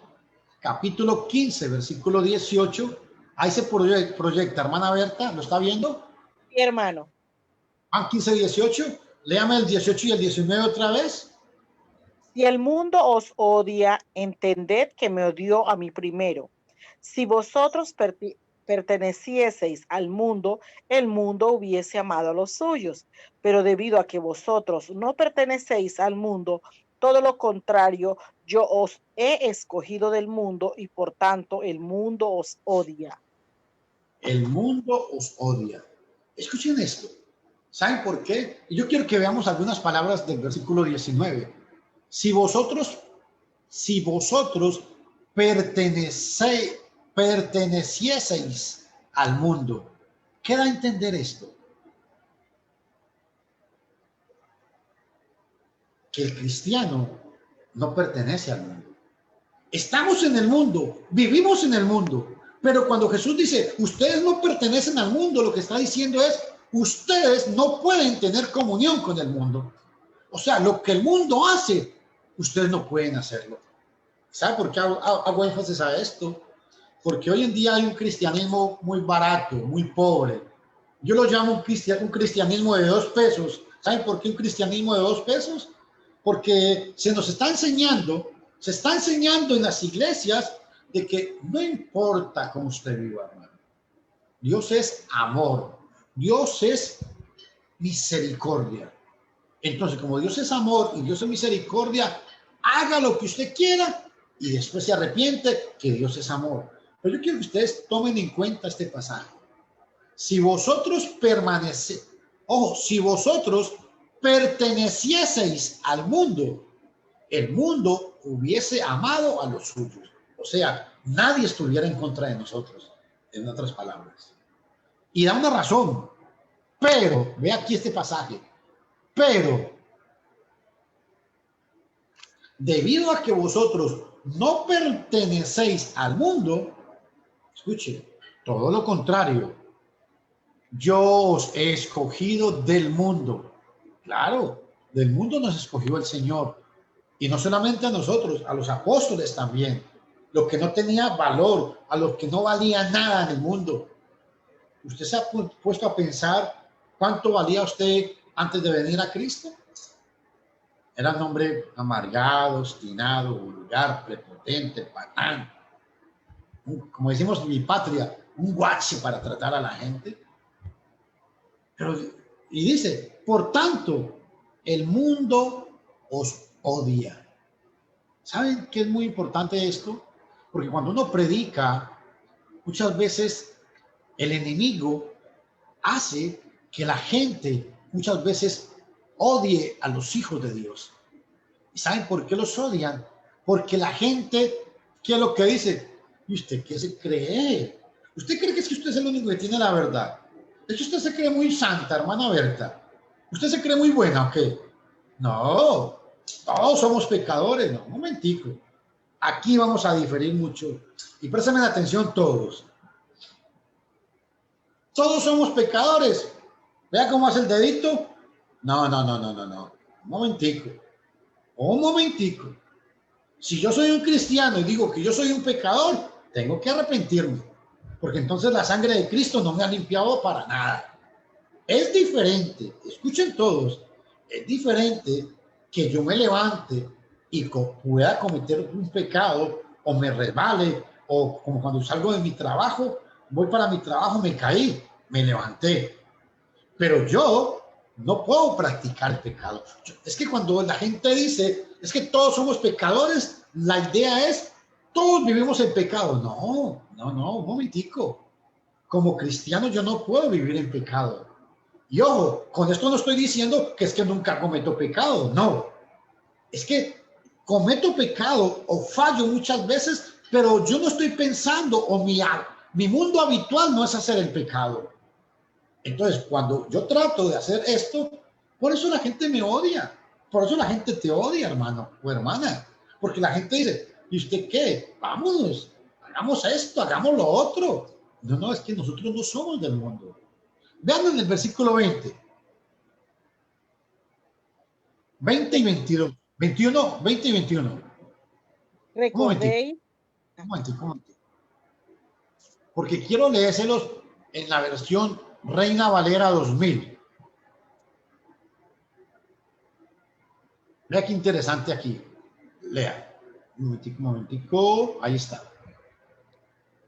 capítulo 15, versículo 18, ahí se proyecta, hermana Berta, ¿lo está viendo?
Sí, hermano.
Juan 15, 18, léame el 18 y el 19 otra vez.
Si el mundo os odia, entended que me odió a mí primero. Si vosotros pertenecieseis al mundo, el mundo hubiese amado a los suyos. Pero debido a que vosotros no pertenecéis al mundo, todo lo contrario, yo os he escogido del mundo y por tanto el mundo os odia.
El mundo os odia. Escuchen esto. ¿Saben por qué? Y yo quiero que veamos algunas palabras del versículo 19. Si vosotros pertenecieseis al mundo, ¿qué da a entender esto? Que el cristiano no pertenece al mundo. Estamos en el mundo, vivimos en el mundo, pero cuando Jesús dice, ustedes no pertenecen al mundo, lo que está diciendo es, ustedes no pueden tener comunión con el mundo. O sea, lo que el mundo hace, ustedes no pueden hacerlo. ¿Sabe por qué hago énfasis a esto? Porque hoy en día hay un cristianismo muy barato, muy pobre. Yo lo llamo un cristianismo de 2 pesos. ¿Saben por qué un cristianismo de 2 pesos? Porque se está enseñando en las iglesias de que no importa cómo usted viva, hermano. Dios es amor. Dios es misericordia. Entonces, como Dios es amor y Dios es misericordia, haga lo que usted quiera y después se arrepiente, que Dios es amor. Pero yo quiero que ustedes tomen en cuenta este pasaje. Si vosotros si vosotros pertenecieseis al mundo, el mundo hubiese amado a los suyos. O sea, nadie estuviera en contra de nosotros, en otras palabras. Y da una razón. Pero, ve aquí este pasaje. Pero, debido a que vosotros no pertenecéis al mundo, escuche, todo lo contrario, yo os he escogido del mundo. Claro, del mundo nos escogió el Señor. Y no solamente a nosotros, a los apóstoles también. Lo que no tenía valor, a los que no valía nada en el mundo. ¿Usted se ha puesto a pensar cuánto valía usted antes de venir a Cristo? Era un hombre amargado, obstinado, vulgar, prepotente, patán. Como decimos en mi patria, un guache para tratar a la gente. Pero, y dice, por tanto, el mundo os odia. ¿Saben qué es muy importante esto? Porque cuando uno predica, muchas veces el enemigo hace que la gente muchas veces odie a los hijos de Dios. ¿Y saben por qué los odian? Porque la gente, ¿qué es lo que dice? ¿Y usted qué se cree? ¿Usted cree que es que usted es el único que tiene la verdad? ¿Es que usted se cree muy santa, hermana Berta? ¿Usted se cree muy buena o qué? No, todos somos pecadores. No, un momentico. Aquí vamos a diferir mucho. Y préstame atención todos. Todos somos pecadores. Vea cómo hace el dedito. No. Un momentico. Un momentico. Si yo soy un cristiano y digo que yo soy un pecador, tengo que arrepentirme. Porque entonces la sangre de Cristo no me ha limpiado para nada. Es diferente, escuchen todos, es diferente que yo me levante y pueda cometer un pecado o me resbale o como cuando salgo de mi trabajo, voy para mi trabajo, me caí, me levanté. Pero yo no puedo practicar el pecado. Es que cuando la gente dice, es que todos somos pecadores, la idea es, todos vivimos en pecado. No, un momentico. Como cristiano yo no puedo vivir en pecado. Y ojo, con esto no estoy diciendo que es que nunca cometo pecado, no. Es que cometo pecado o fallo muchas veces, pero yo no estoy pensando o mi mundo habitual no es hacer el pecado. Entonces, cuando yo trato de hacer esto, por eso la gente me odia. Por eso la gente te odia, hermano o hermana. Porque la gente dice, ¿y usted qué? Vámonos, hagamos esto, hagamos lo otro. No, es que nosotros no somos del mundo. Vean en el versículo 20. 20 y 22. 21, 20 y 21.
Recordéis.
Un momentico. Porque quiero leérselos en la versión Reina Valera 2000. Vea qué interesante aquí. Lea. Un momentico. Ahí está.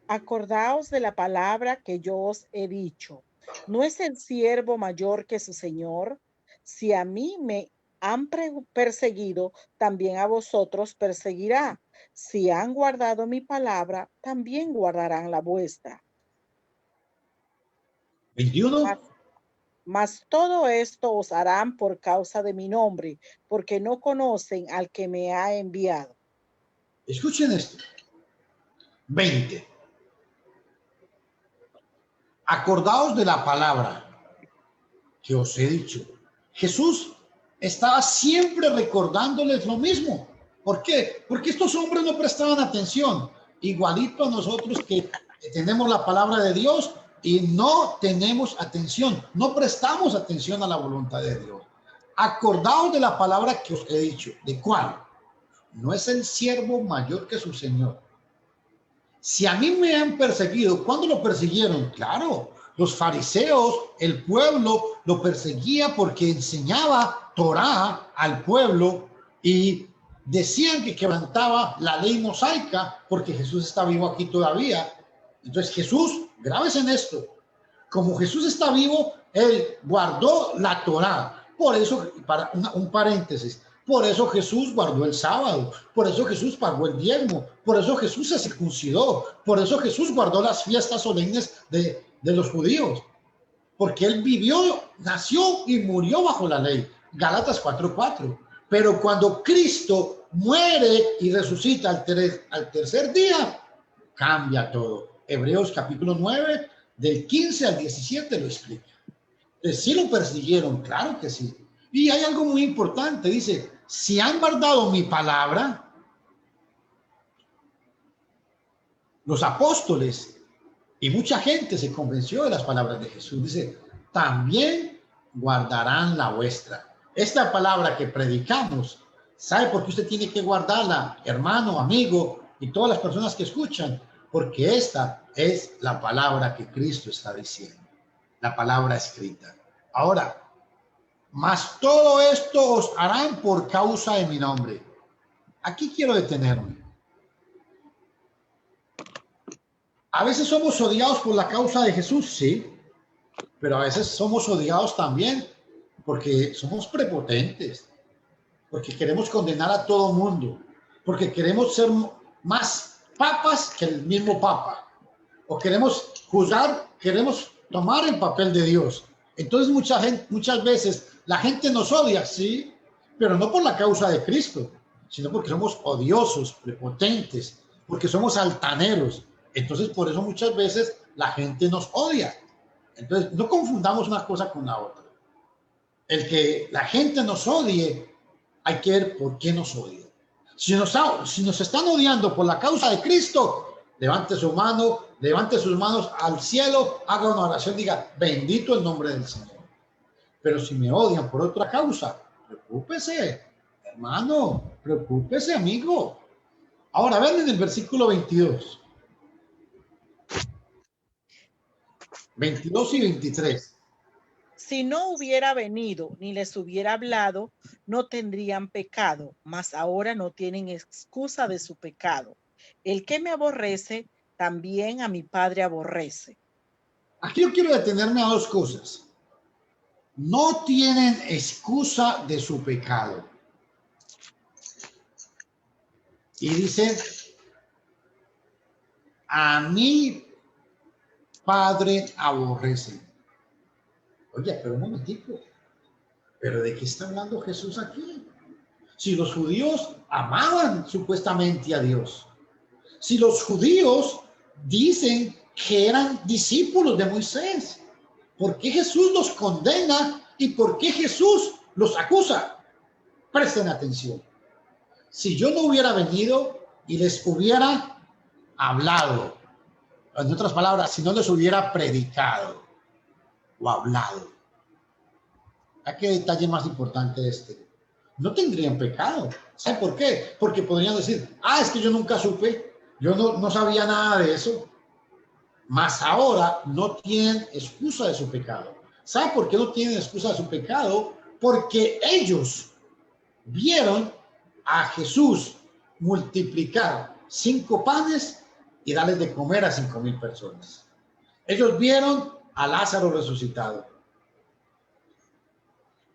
Acordaos de la palabra que yo os he dicho. ¿No es el siervo mayor que su señor? Si a mí me han perseguido, también a vosotros perseguirá. Si han guardado mi palabra, también guardarán la vuestra.
21.
Mas todo esto os harán por causa de mi nombre, porque no conocen al que me ha enviado.
Escuchen esto. 20. Acordaos de la palabra que os he dicho. Jesús estaba siempre recordándoles lo mismo. ¿Por qué? Porque estos hombres no prestaban atención. Igualito a nosotros que tenemos la palabra de Dios y no tenemos atención, no prestamos atención a la voluntad de Dios. Acordaos de la palabra que os he dicho. ¿De cuál? No es el siervo mayor que su señor. Si a mí me han perseguido, ¿cuándo lo persiguieron? Claro, los fariseos, el pueblo lo perseguía porque enseñaba Torá al pueblo y decían que quebrantaba la ley mosaica porque Jesús está vivo aquí todavía. Entonces Jesús, grábese en esto, como Jesús está vivo, él guardó la Torá. Por eso, para un paréntesis, por eso Jesús guardó el sábado, por eso Jesús pagó el diezmo, por eso Jesús se circuncidó, por eso Jesús guardó las fiestas solemnes de los judíos, porque él vivió, nació y murió bajo la ley. Gálatas 4:4. Pero cuando Cristo muere y resucita al tercer día, cambia todo. Hebreos capítulo 9, del 15 al 17 lo explica. Entonces, ¿sí lo persiguieron? Claro que sí. Y hay algo muy importante, dice, si han guardado mi palabra, los apóstoles y mucha gente se convenció de las palabras de Jesús. Dice, también guardarán la vuestra. Esta palabra que predicamos ¿Sabe por qué usted tiene que guardarla, hermano, amigo y todas las personas que escuchan? Porque esta es la palabra que Cristo está diciendo, la palabra escrita. Ahora, mas todo esto os harán por causa de mi nombre. Aquí quiero detenerme. A veces somos odiados por la causa de Jesús, sí, pero a veces somos odiados también porque somos prepotentes, porque queremos condenar a todo mundo, porque queremos ser más papas que el mismo papa, o queremos juzgar, queremos tomar el papel de Dios. Entonces muchas veces la gente nos odia, sí, pero no por la causa de Cristo, sino porque somos odiosos, prepotentes, porque somos altaneros. Entonces por eso muchas veces la gente nos odia. Entonces no confundamos una cosa con la otra. El que la gente nos odie, hay que ver por qué nos odia. Si nos están odiando por la causa de Cristo, levante su mano, levante sus manos al cielo, haga una oración, diga, bendito el nombre del Señor. Pero si me odian por otra causa, preocúpese, hermano, preocúpese, amigo. Ahora, ven en el versículo 22. 22 y 23.
Si no hubiera venido ni les hubiera hablado, no tendrían pecado, mas ahora no tienen excusa de su pecado. El que me aborrece, también a mi Padre aborrece.
Aquí yo quiero detenerme a dos cosas. No tienen excusa de su pecado. Y dice, a mi Padre aborrece. Oye, pero un momentico. ¿Pero de qué está hablando Jesús aquí? Si los judíos amaban supuestamente a Dios. Si los judíos dicen que eran discípulos de Moisés. ¿Por qué Jesús los condena y por qué Jesús los acusa? Presten atención. Si yo no hubiera venido y les hubiera hablado, en otras palabras, si no les hubiera predicado o hablado, ¿a qué detalle más importante este? No tendrían pecado. ¿Sabe por qué? Porque podrían decir, es que yo nunca supe, yo no sabía nada de eso. Mas ahora no tienen excusa de su pecado. ¿Sabe por qué no tienen excusa de su pecado? Porque ellos vieron a Jesús multiplicar 5 panes y darles de comer a 5,000 personas. Ellos vieron a Lázaro resucitado.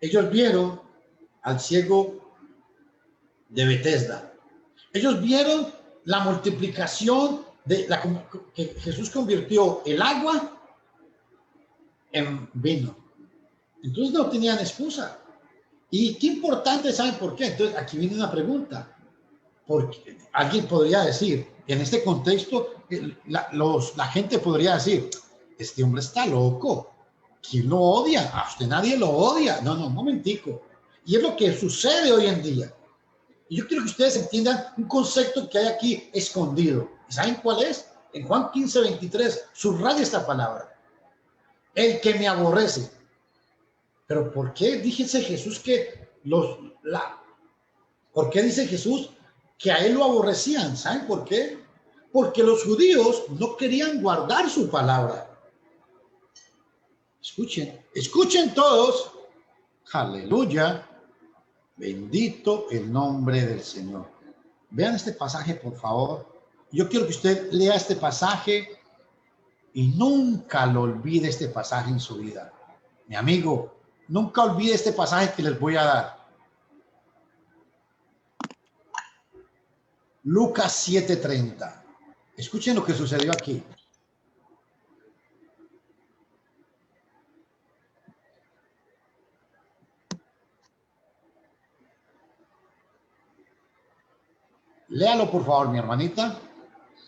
Ellos vieron al ciego de Betesda. Ellos vieron la multiplicación que Jesús convirtió el agua en vino. Entonces no tenían excusa. Y qué importante, ¿saben por qué? Entonces aquí viene una pregunta. Porque alguien podría decir, en este contexto, la gente podría decir, este hombre está loco. ¿Quién lo odia? A usted nadie lo odia. No, un momentico. Y es lo que sucede hoy en día. Y yo quiero que ustedes entiendan un concepto que hay aquí escondido. ¿Y saben cuál es? En Juan 15:23, subraya esta palabra. El que me aborrece. Pero ¿por qué dice Jesús ¿por qué dice Jesús que a él lo aborrecían? ¿Saben por qué? Porque los judíos no querían guardar su palabra. Escuchen todos. Aleluya. Bendito el nombre del Señor. Vean este pasaje, por favor. Yo quiero que usted lea este pasaje y nunca lo olvide, este pasaje en su vida. Mi amigo, nunca olvide este pasaje que les voy a dar. Lucas 7:30. Escuchen lo que sucedió aquí. Léalo, por favor, mi hermanita.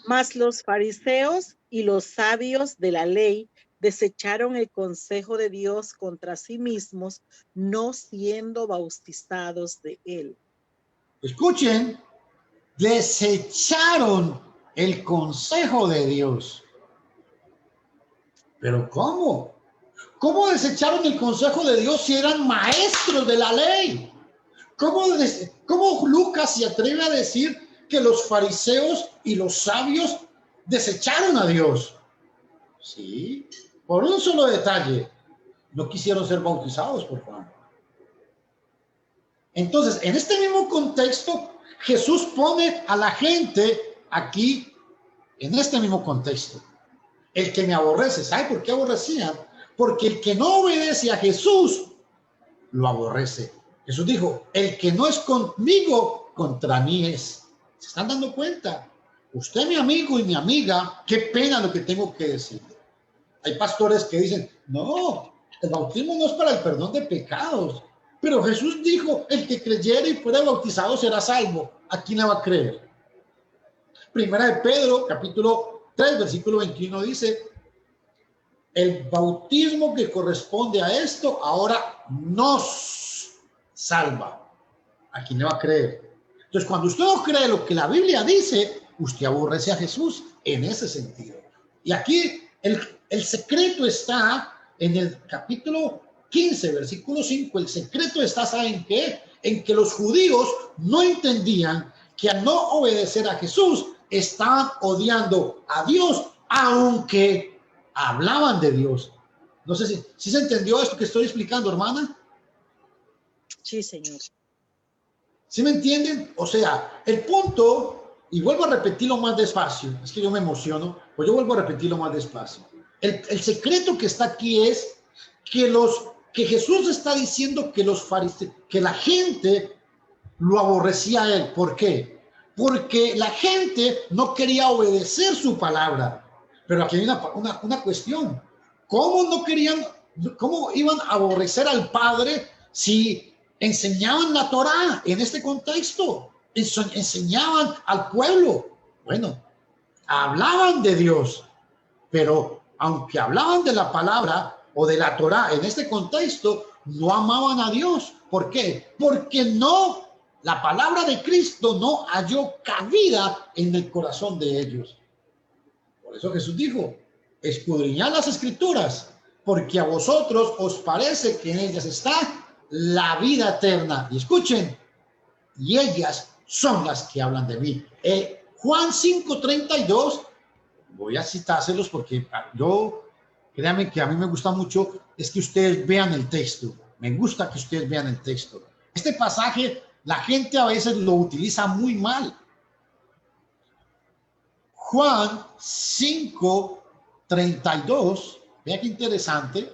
Mas los fariseos y los sabios de la ley desecharon el consejo de Dios contra sí mismos, no siendo bautizados de él.
Escuchen, desecharon el consejo de Dios. ¿Pero cómo? ¿Cómo desecharon el consejo de Dios si eran maestros de la ley? ¿Cómo Lucas se atreve a decir que los fariseos y los sabios desecharon a Dios? Sí, por un solo detalle, no quisieron ser bautizados por Juan. Entonces, en este mismo contexto, Jesús pone a la gente aquí, en este mismo contexto. El que me aborrece, ¿sabe por qué aborrecían? Porque el que no obedece a Jesús, lo aborrece. Jesús dijo, el que no es conmigo, contra mí es. ¿Se están dando cuenta? Usted, mi amigo y mi amiga, qué pena lo que tengo que decir. Hay pastores que dicen, no, el bautismo no es para el perdón de pecados. Pero Jesús dijo, el que creyere y fuera bautizado será salvo. ¿A quién le va a creer? Primera de Pedro, capítulo 3, versículo 21 dice, el bautismo que corresponde a esto ahora nos salva. ¿A quién le va a creer? Entonces, cuando usted no cree lo que la Biblia dice, usted aborrece a Jesús en ese sentido. Y aquí el secreto está en el capítulo 15, versículo 5. El secreto está, ¿saben qué? En que los judíos no entendían que al no obedecer a Jesús, estaban odiando a Dios, aunque hablaban de Dios. No sé si se entendió esto que estoy explicando, hermana.
Sí, Señor.
¿Sí me entienden? O sea, el punto, y vuelvo a repetirlo más despacio, es que yo me emociono, pues yo vuelvo a repetirlo más despacio. El secreto que está aquí es que Jesús está diciendo que los fariseos, que la gente lo aborrecía a él. ¿Por qué? Porque la gente no quería obedecer su palabra. Pero aquí hay una cuestión. ¿Cómo iban a aborrecer al Padre si enseñaban la Torá en este contexto? Enseñaban al pueblo. Bueno, hablaban de Dios, pero aunque hablaban de la palabra o de la Torá en este contexto, no amaban a Dios. ¿Por qué? Porque la palabra de Cristo no halló cabida en el corazón de ellos. Por eso Jesús dijo, escudriñad las escrituras, porque a vosotros os parece que en ellas está la vida eterna. Y escuchen, y ellas son las que hablan de mí. Juan 5:32, voy a citárselos porque créanme que a mí me gusta mucho, es que ustedes vean el texto. Me gusta que ustedes vean el texto. Este pasaje, la gente a veces lo utiliza muy mal. Juan 5:32, vea qué interesante.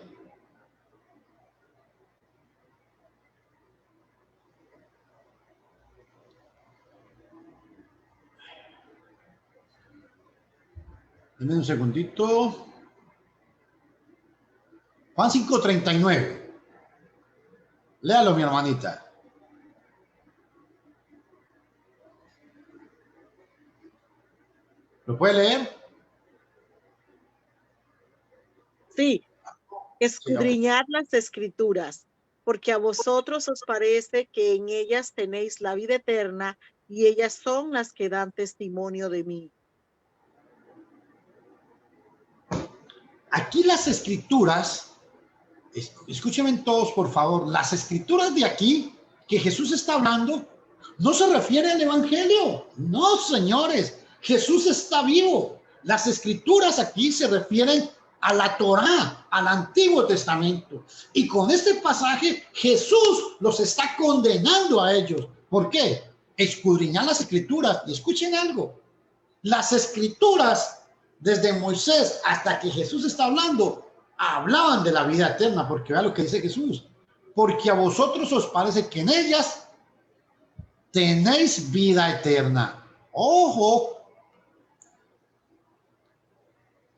Denme un segundito. Juan 5:39. Léalo, mi hermanita. ¿Lo puede leer?
Sí, escudriñad las escrituras, porque a vosotros os parece que en ellas tenéis la vida eterna, y ellas son las que dan testimonio de mí.
Aquí las escrituras, escúchenme todos por favor, las escrituras de aquí que Jesús está hablando, no se refiere al evangelio. No, señores, Jesús está vivo. Las escrituras aquí se refieren a la Torá, al Antiguo Testamento. Y con este pasaje Jesús los está condenando a ellos. ¿Por qué? Escudriñar las escrituras. Y escuchen algo, las escrituras desde Moisés hasta que Jesús está hablando, hablaban de la vida eterna, porque vea lo que dice Jesús, porque a vosotros os parece que en ellas tenéis vida eterna. Ojo,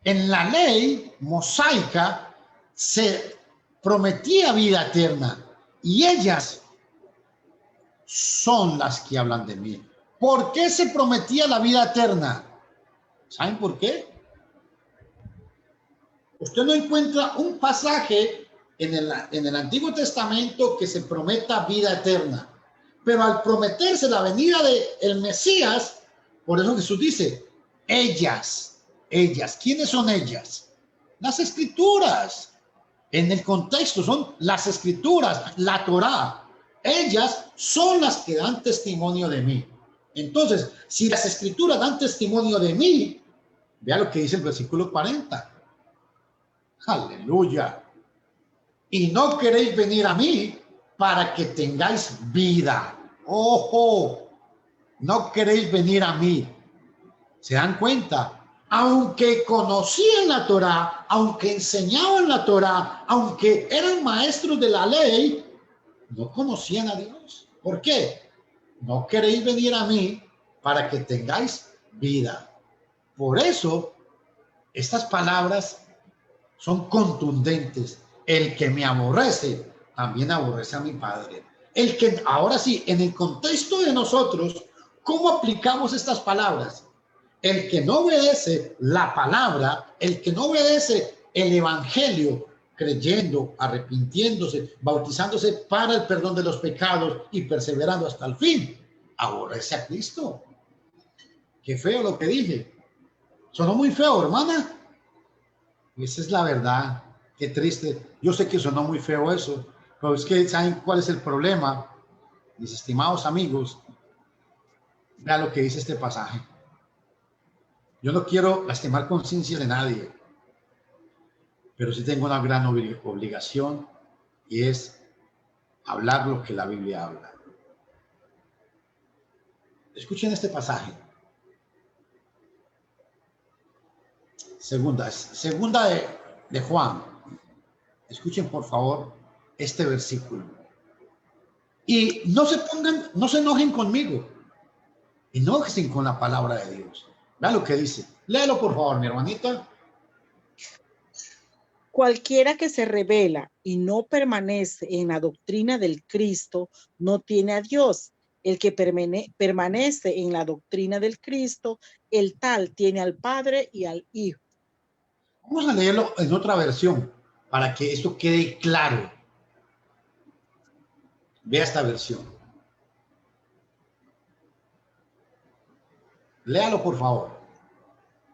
en la ley mosaica se prometía vida eterna y ellas son las que hablan de mí. ¿Por qué se prometía la vida eterna? ¿Saben por qué? Usted no encuentra un pasaje en el Antiguo Testamento que se prometa vida eterna. Pero al prometerse la venida del Mesías, por eso Jesús dice, ellas. ¿Quiénes son ellas? Las escrituras. En el contexto son las escrituras, la Torá. Ellas son las que dan testimonio de mí. Entonces, si las escrituras dan testimonio de mí, vea lo que dice el versículo 40. Aleluya. Y no queréis venir a mí para que tengáis vida. Ojo, no queréis venir a mí. ¿Se dan cuenta? Aunque conocían la Torá, aunque enseñaban la Torá, aunque eran maestros de la ley, no conocían a Dios. ¿Por qué? No queréis venir a mí para que tengáis vida. Por eso, estas palabras son contundentes. El que me aborrece, también aborrece a mi Padre. El que, ahora sí, en el contexto de nosotros, ¿cómo aplicamos estas palabras? El que no obedece la palabra, el que no obedece el evangelio, creyendo, arrepintiéndose, bautizándose para el perdón de los pecados y perseverando hasta el fin, aborrece a Cristo. Qué feo lo que dije. Sonó muy feo, hermana. Esa es la verdad. Qué triste. Yo sé que sonó muy feo eso, pero es que ¿saben cuál es el problema? Mis estimados amigos, vean lo que dice este pasaje. Yo no quiero lastimar conciencia de nadie, pero sí tengo una gran obligación y es hablar lo que la Biblia habla. Escuchen este pasaje. Segunda de Juan. Escuchen por favor este versículo. Y no se enojen conmigo. Enójense con la palabra de Dios. Vean lo que dice. Léelo por favor, mi hermanita.
Cualquiera que se rebela y no permanece en la doctrina del Cristo no tiene a Dios. El que permanece en la doctrina del Cristo, el tal tiene al Padre y al Hijo.
Vamos a leerlo en otra versión para que esto quede claro. Vea esta versión. Léalo, por favor.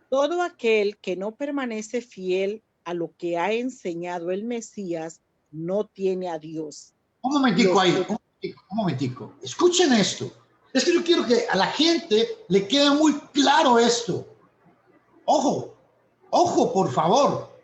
Todo aquel que no permanece fiel a lo que ha enseñado el Mesías no tiene a Dios.
Un momentico ahí, un momentico. Escuchen esto. Es que yo quiero que a la gente le quede muy claro esto. Ojo, ojo, por favor.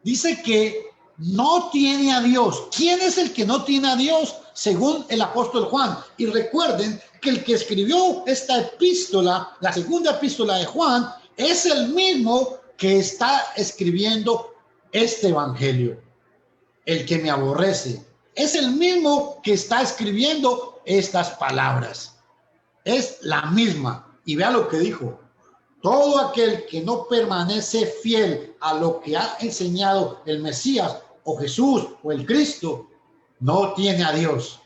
Dice que no tiene a Dios. ¿Quién es el que no tiene a Dios? Según el apóstol Juan. Y recuerden que el que escribió esta epístola, la segunda epístola de Juan, es el mismo que está escribiendo este evangelio. El que me aborrece es el mismo que está escribiendo estas palabras. Es la misma. Y vea lo que dijo. Todo aquel que no permanece fiel a lo que ha enseñado el Mesías o Jesús o el Cristo, no tiene a Dios.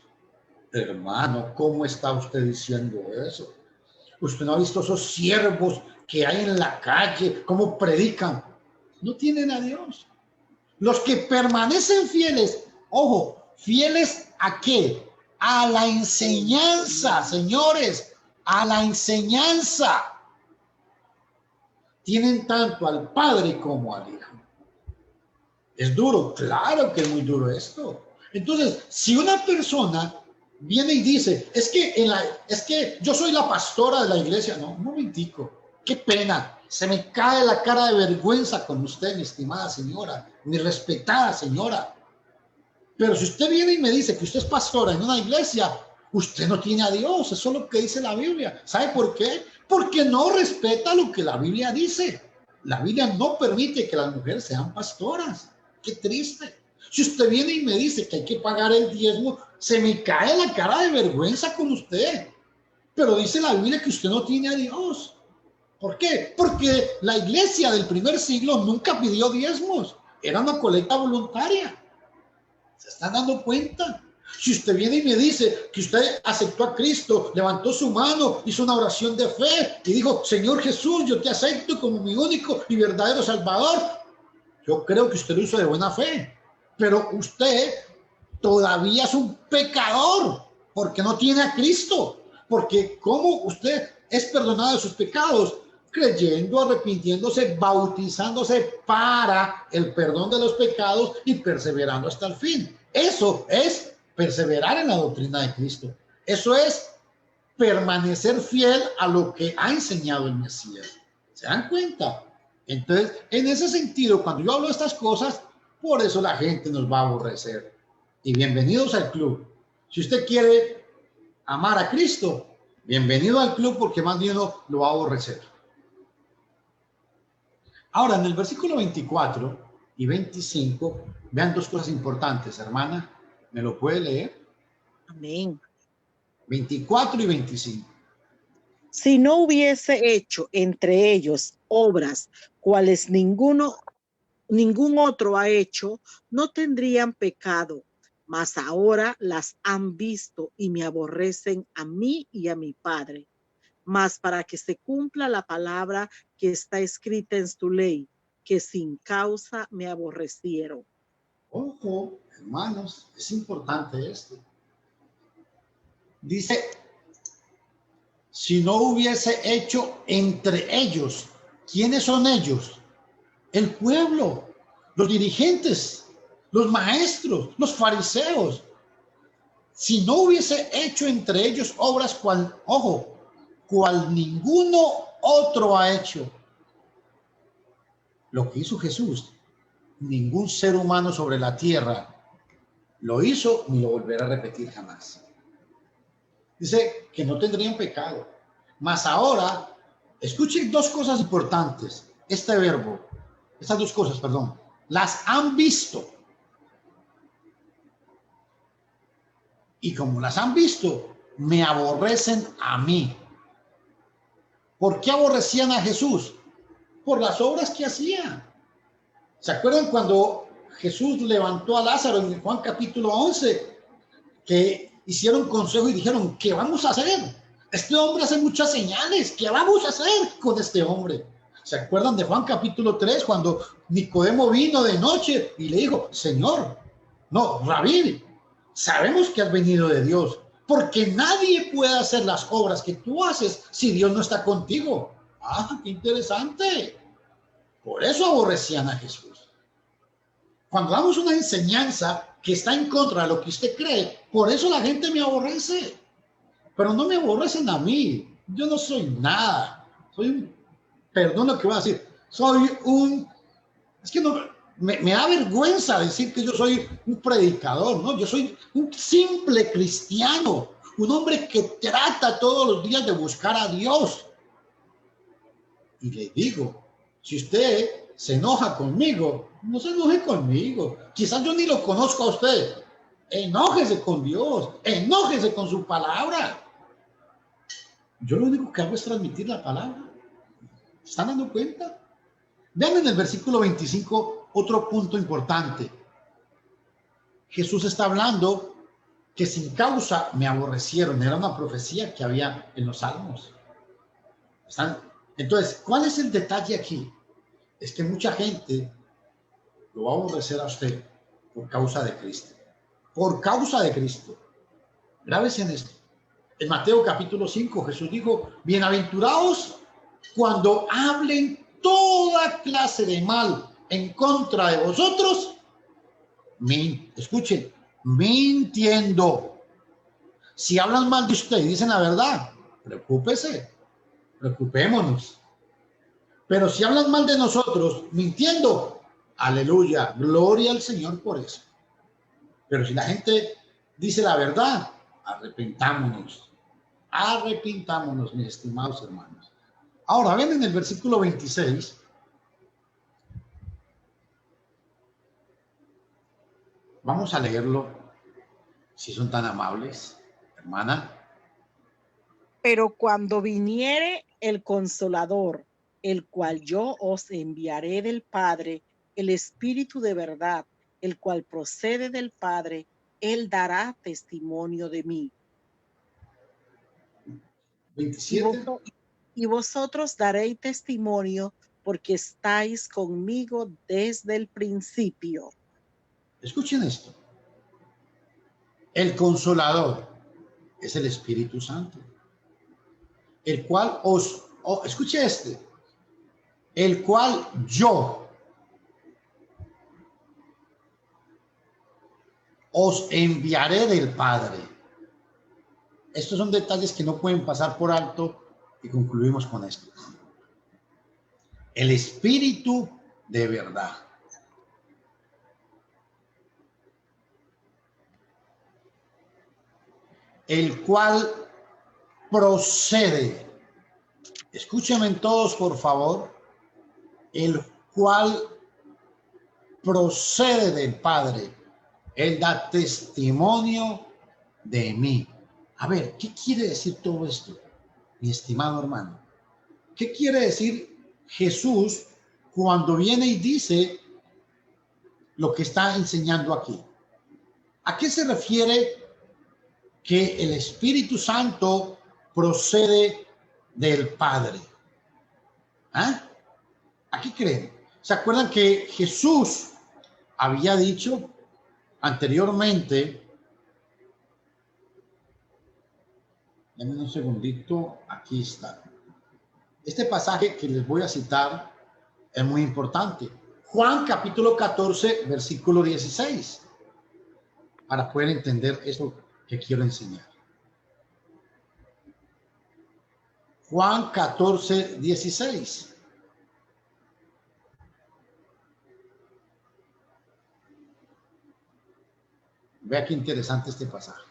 Hermano, ¿cómo está usted diciendo eso? Usted no ha visto esos siervos que hay en la calle, cómo predican. No tienen a Dios. Los que permanecen fieles, ojo, ¿fieles a qué? A la enseñanza, señores, a la enseñanza. Tienen tanto al Padre como al Hijo. ¿Es duro? Claro que es muy duro esto. Entonces, si una persona viene y dice, es que yo soy la pastora de la iglesia, no, un momentico, qué pena, se me cae la cara de vergüenza con usted, mi estimada señora, mi respetada señora. Pero si usted viene y me dice que usted es pastora en una iglesia, usted no tiene a Dios, eso es lo que dice la Biblia. ¿Sabe por qué? Porque no respeta lo que la Biblia dice. La Biblia no permite que las mujeres sean pastoras. Qué triste. Si usted viene y me dice que hay que pagar el diezmo, se me cae la cara de vergüenza con usted. Pero dice la Biblia que usted no tiene a Dios. ¿Por qué? Porque la iglesia del primer siglo nunca pidió diezmos. Era una colecta voluntaria. ¿Se están dando cuenta? Si usted viene y me dice que usted aceptó a Cristo, levantó su mano, hizo una oración de fe y dijo, Señor Jesús, yo te acepto como mi único y verdadero Salvador, yo creo que usted lo hizo de buena fe. Pero usted todavía es un pecador porque no tiene a Cristo. Porque ¿cómo usted es perdonado de sus pecados? Creyendo, arrepintiéndose, bautizándose para el perdón de los pecados y perseverando hasta el fin. Eso es perseverar en la doctrina de Cristo. Eso es permanecer fiel a lo que ha enseñado el Mesías. ¿Se dan cuenta? Entonces, en ese sentido, cuando yo hablo de estas cosas, por eso la gente nos va a aborrecer. Y bienvenidos al club. Si usted quiere amar a Cristo, bienvenido al club, porque más bien lo va a aborrecer. Ahora, en el versículo 24 y 25, vean dos cosas importantes, hermana. ¿Me lo puede leer?
Amén.
24 y 25.
Si no hubiese hecho entre ellos obras cuales ningún otro ha hecho, no tendrían pecado, mas ahora las han visto y me aborrecen a mí y a mi Padre. Mas para que se cumpla la palabra que está escrita en tu ley, que sin causa me aborrecieron.
Ojo, hermanos, es importante esto. Dice, si no hubiese hecho entre ellos, ¿quiénes son ellos? El pueblo, los dirigentes, los maestros, los fariseos. Si no hubiese hecho entre ellos obras cual ninguno otro ha hecho. Lo que hizo Jesús, ningún ser humano sobre la tierra lo hizo ni lo volverá a repetir jamás. Dice que no tendrían pecado. Mas ahora, escuchen dos cosas importantes. Estas dos cosas, perdón, las han visto. Y como las han visto, me aborrecen a mí. ¿Por qué aborrecían a Jesús? Por las obras que hacía. ¿Se acuerdan cuando Jesús levantó a Lázaro en Juan capítulo 11? Que hicieron consejo y dijeron, ¿qué vamos a hacer? Este hombre hace muchas señales. ¿Qué vamos a hacer con este hombre? ¿Se acuerdan de Juan capítulo 3 cuando Nicodemo vino de noche y le dijo, Señor, no, Rabí, sabemos que has venido de Dios, porque nadie puede hacer las obras que tú haces si Dios no está contigo? Ah, qué interesante. Por eso aborrecían a Jesús. Cuando damos una enseñanza que está en contra de lo que usted cree, por eso la gente me aborrece. Pero no me aborrecen a mí. Yo no soy nada. Perdón lo que voy a decir. Es que no, me da vergüenza decir que yo soy un predicador, ¿no? Yo soy un simple cristiano, un hombre que trata todos los días de buscar a Dios. Y le digo, si usted se enoja conmigo, no se enoje conmigo. Quizás yo ni lo conozco a usted. Enójese con Dios, enójese con su palabra. Yo lo único que hago es transmitir la palabra. ¿Están dando cuenta? Vean en el versículo 25 otro punto importante. Jesús está hablando que sin causa me aborrecieron. Era una profecía que había en los Salmos. Entonces, ¿cuál es el detalle aquí? Es que mucha gente lo va a aborrecer a usted por causa de Cristo. Por causa de Cristo. Grábese en esto. En Mateo capítulo 5, Jesús dijo, bienaventurados cuando hablen toda clase de mal en contra de vosotros, escuchen, mintiendo. Si hablan mal de usted y dicen la verdad, preocupémonos. Pero si hablan mal de nosotros, mintiendo, aleluya, gloria al Señor por eso. Pero si la gente dice la verdad, arrepintámonos, mis estimados hermanos. Ahora, ven en el versículo 26. Vamos a leerlo, si son tan amables, hermana.
Pero cuando viniere el Consolador, el cual yo os enviaré del Padre, el Espíritu de verdad, el cual procede del Padre, él dará testimonio de mí.
27.
Y vosotros daréis testimonio porque estáis conmigo desde el principio.
Escuchen esto. El Consolador es el Espíritu Santo, el cual escuche el cual yo os enviaré del Padre. Estos son detalles que no pueden pasar por alto y concluimos con esto. El Espíritu de verdad. El cual procede. Escúchenme todos, por favor. El cual procede del Padre. Él da testimonio de mí. A ver, ¿qué quiere decir todo esto, mi estimado hermano? ¿Qué quiere decir Jesús cuando viene y dice lo que está enseñando aquí? ¿A qué se refiere que el Espíritu Santo procede del Padre? ¿Ah? ¿A qué creen? ¿Se acuerdan que Jesús había dicho anteriormente? Denme un segundito, aquí está. Este pasaje que les voy a citar es muy importante. Juan capítulo 14, versículo 16. Para poder entender eso que quiero enseñar. Juan 14, 16. Vea qué interesante este pasaje.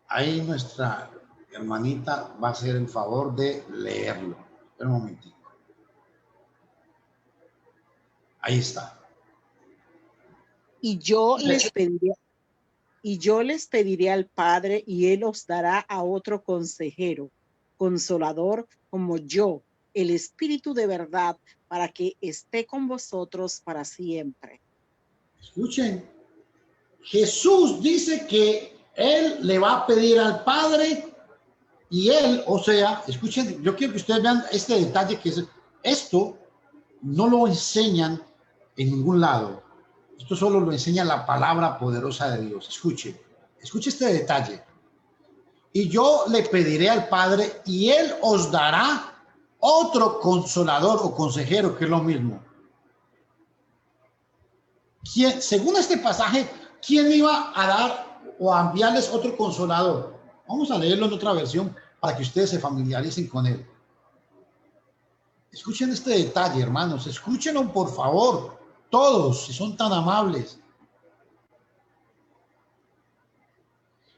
Ahí nuestra hermanita va a hacer el favor de leerlo. Espera un momentito. Ahí está.
Y yo les pediré al Padre, y Él os dará a otro consejero, consolador como yo, el Espíritu de verdad, para que esté con vosotros para siempre.
Escuchen. Jesús dice que Él le va a pedir al Padre y Él, o sea, escuchen, yo quiero que ustedes vean este detalle que es, esto no lo enseñan en ningún lado. Esto solo lo enseña la palabra poderosa de Dios. Escuche este detalle. Y yo le pediré al Padre y Él os dará otro consolador o consejero, que es lo mismo. ¿Quién, según este pasaje, quién iba a dar o a enviarles otro consolador? Vamos a leerlo en otra versión para que ustedes se familiaricen con él. Escuchen este detalle, hermanos. Escúchenlo, por favor. Todos, si son tan amables.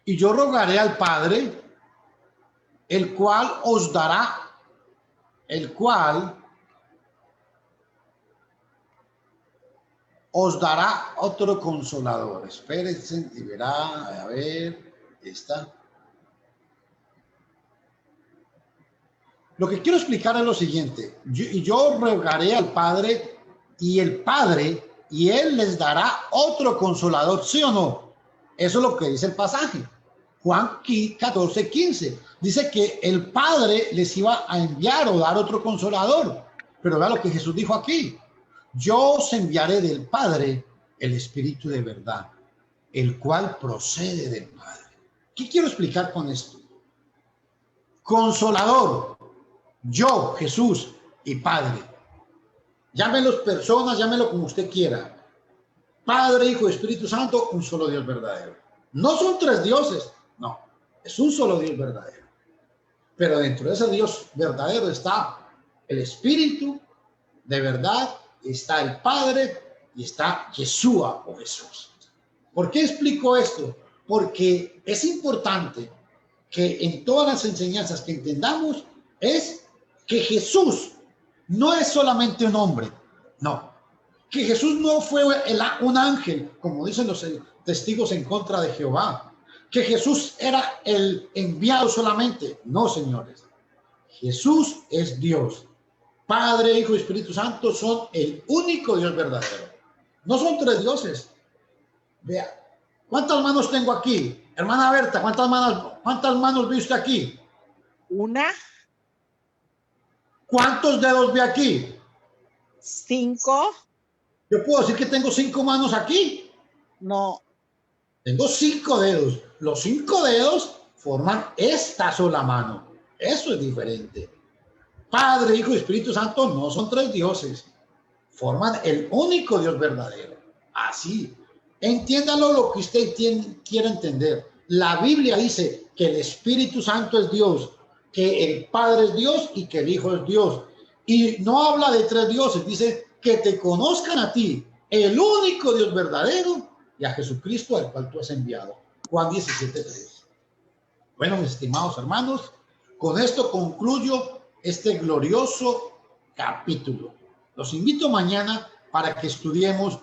Y yo rogaré al Padre, el cual os dará, os dará otro consolador. Espérense y verá, a ver, está. Lo que quiero explicar es lo siguiente. Yo rogaré al Padre y el Padre, y Él les dará otro consolador, ¿sí o no? Eso es lo que dice el pasaje. Juan 14, 15. Dice que el Padre les iba a enviar o dar otro consolador. Pero vea lo que Jesús dijo aquí. Yo os enviaré del Padre el Espíritu de verdad, el cual procede del Padre. ¿Qué quiero explicar con esto? Consolador. Yo, Jesús y Padre. Llámenlos personas, llámenlo como usted quiera. Padre, Hijo y Espíritu Santo, un solo Dios verdadero. No son tres dioses, no. Es un solo Dios verdadero. Pero dentro de ese Dios verdadero está el Espíritu de verdad, está el Padre y está Yeshua o Jesús. ¿Por qué explico esto? Porque es importante que en todas las enseñanzas que entendamos es que Jesús no es solamente un hombre, no. Que Jesús no fue un ángel, como dicen los testigos en contra de Jehová. Que Jesús era el enviado solamente. No, señores. Jesús es Dios. Padre, Hijo y Espíritu Santo son el único Dios verdadero. No son tres dioses. Vea, ¿cuántas manos tengo aquí? Hermana Berta, ¿cuántas manos ve usted aquí?
Una.
¿Cuántos dedos ve aquí?
5.
Yo puedo decir que tengo 5 manos aquí.
No,
Tengo 5 dedos. Los 5 dedos forman esta sola mano. Eso es diferente. Padre, Hijo y Espíritu Santo no son 3 dioses. Forman el único Dios verdadero. Así. Entiéndalo lo que usted quiera entender. La Biblia dice que el Espíritu Santo es Dios, que el Padre es Dios y que el Hijo es Dios. Y no habla de 3 dioses, dice que te conozcan a ti, el único Dios verdadero, y a Jesucristo al cual tú has enviado. Juan 17:3. Bueno, mis estimados hermanos, con esto concluyo este glorioso capítulo. Los invito mañana para que estudiemos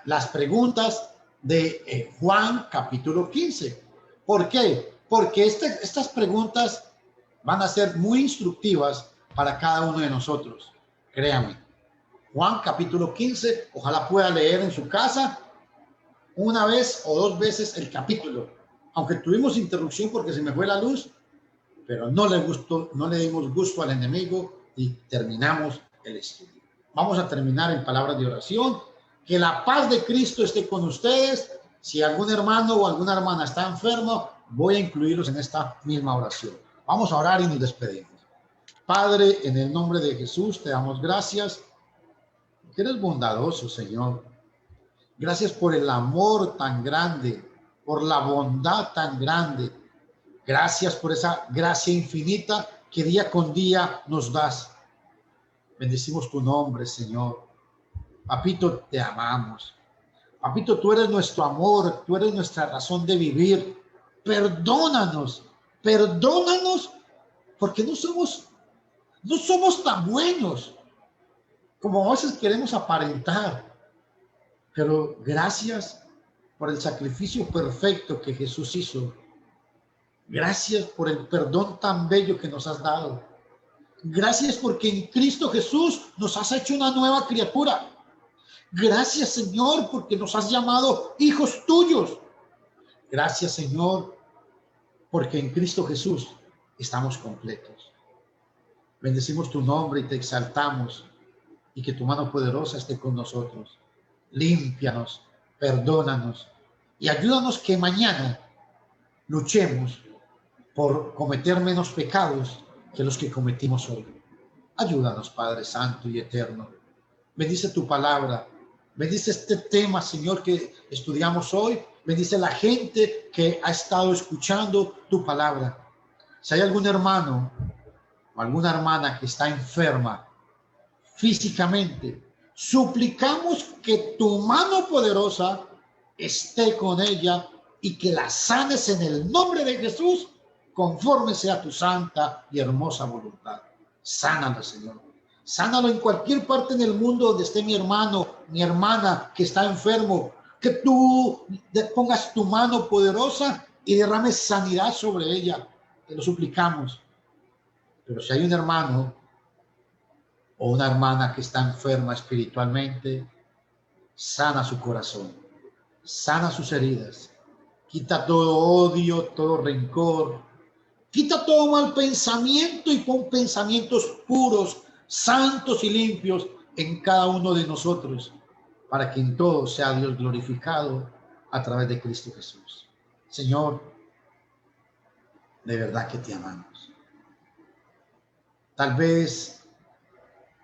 las preguntas de Juan capítulo 15. ¿Por qué? Porque estas preguntas van a ser muy instructivas para cada uno de nosotros. Créame. Juan capítulo 15, ojalá pueda leer en su casa una vez o 2 veces el capítulo. Aunque tuvimos interrupción porque se me fue la luz, pero no le dimos gusto al enemigo y terminamos el estudio. Vamos a terminar en palabras de oración. Que la paz de Cristo esté con ustedes. Si algún hermano o alguna hermana está enfermo, voy a incluirlos en esta misma oración. Vamos a orar y nos despedimos. Padre, en el nombre de Jesús, te damos gracias, que eres bondadoso, Señor. Gracias por el amor tan grande, por la bondad tan grande. Gracias por esa gracia infinita que día con día nos das. Bendecimos tu nombre, Señor. Papito, te amamos. Papito, tú eres nuestro amor, tú eres nuestra razón de vivir. Perdónanos, perdónanos, porque no somos tan buenos como a veces queremos aparentar. Pero gracias por el sacrificio perfecto que Jesús hizo. Gracias por el perdón tan bello que nos has dado. Gracias porque en Cristo Jesús nos has hecho una nueva criatura. Gracias, Señor, porque nos has llamado hijos tuyos. Gracias, Señor, porque en Cristo Jesús estamos completos. Bendecimos tu nombre y te exaltamos, y que tu mano poderosa esté con nosotros. Límpianos, perdónanos y ayúdanos que mañana luchemos por cometer menos pecados que los que cometimos hoy. Ayúdanos, Padre Santo y Eterno. Bendice tu palabra. Bendice este tema, Señor, que estudiamos hoy. Bendice la gente que ha estado escuchando tu palabra. Si hay algún hermano o alguna hermana que está enferma físicamente, suplicamos que tu mano poderosa esté con ella y que la sanes en el nombre de Jesús, conforme sea tu santa y hermosa voluntad. Sánalo, Señor. Sánalo en cualquier parte en el mundo donde esté mi hermano, mi hermana que está enfermo. Que tú pongas tu mano poderosa y derrames sanidad sobre ella. Te lo suplicamos. Pero si hay un hermano o una hermana que está enferma espiritualmente, sana su corazón, sana sus heridas, quita todo odio, todo rencor, quita todo mal pensamiento y pon pensamientos puros, santos y limpios en cada uno de nosotros, para que en todo sea Dios glorificado a través de Cristo Jesús. Señor, de verdad que te amamos. Tal vez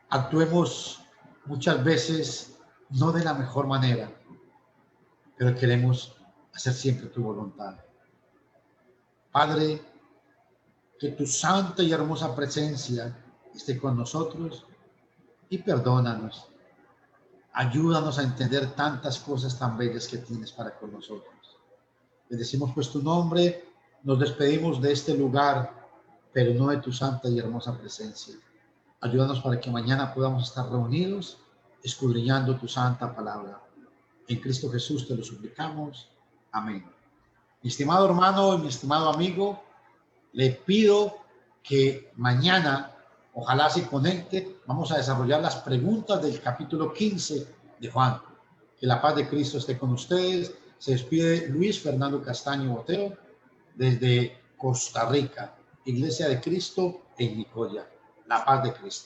actuemos muchas veces no de la mejor manera, pero queremos hacer siempre tu voluntad. Padre, que tu santa y hermosa presencia esté con nosotros y perdónanos. Ayúdanos a entender tantas cosas tan bellas que tienes para con nosotros. Bendecimos pues tu nombre, nos despedimos de este lugar, pero no de tu santa y hermosa presencia. Ayúdanos para que mañana podamos estar reunidos, escudriñando tu santa palabra. En Cristo Jesús te lo suplicamos. Amén. Mi estimado hermano y mi estimado amigo, le pido que mañana, ojalá se conecte, vamos a desarrollar las preguntas del capítulo 15 de Juan. Que la paz de Cristo esté con ustedes. Se despide Luis Fernando Castaño Botero desde Costa Rica, Iglesia de Cristo en Nicoya. La paz de Cristo.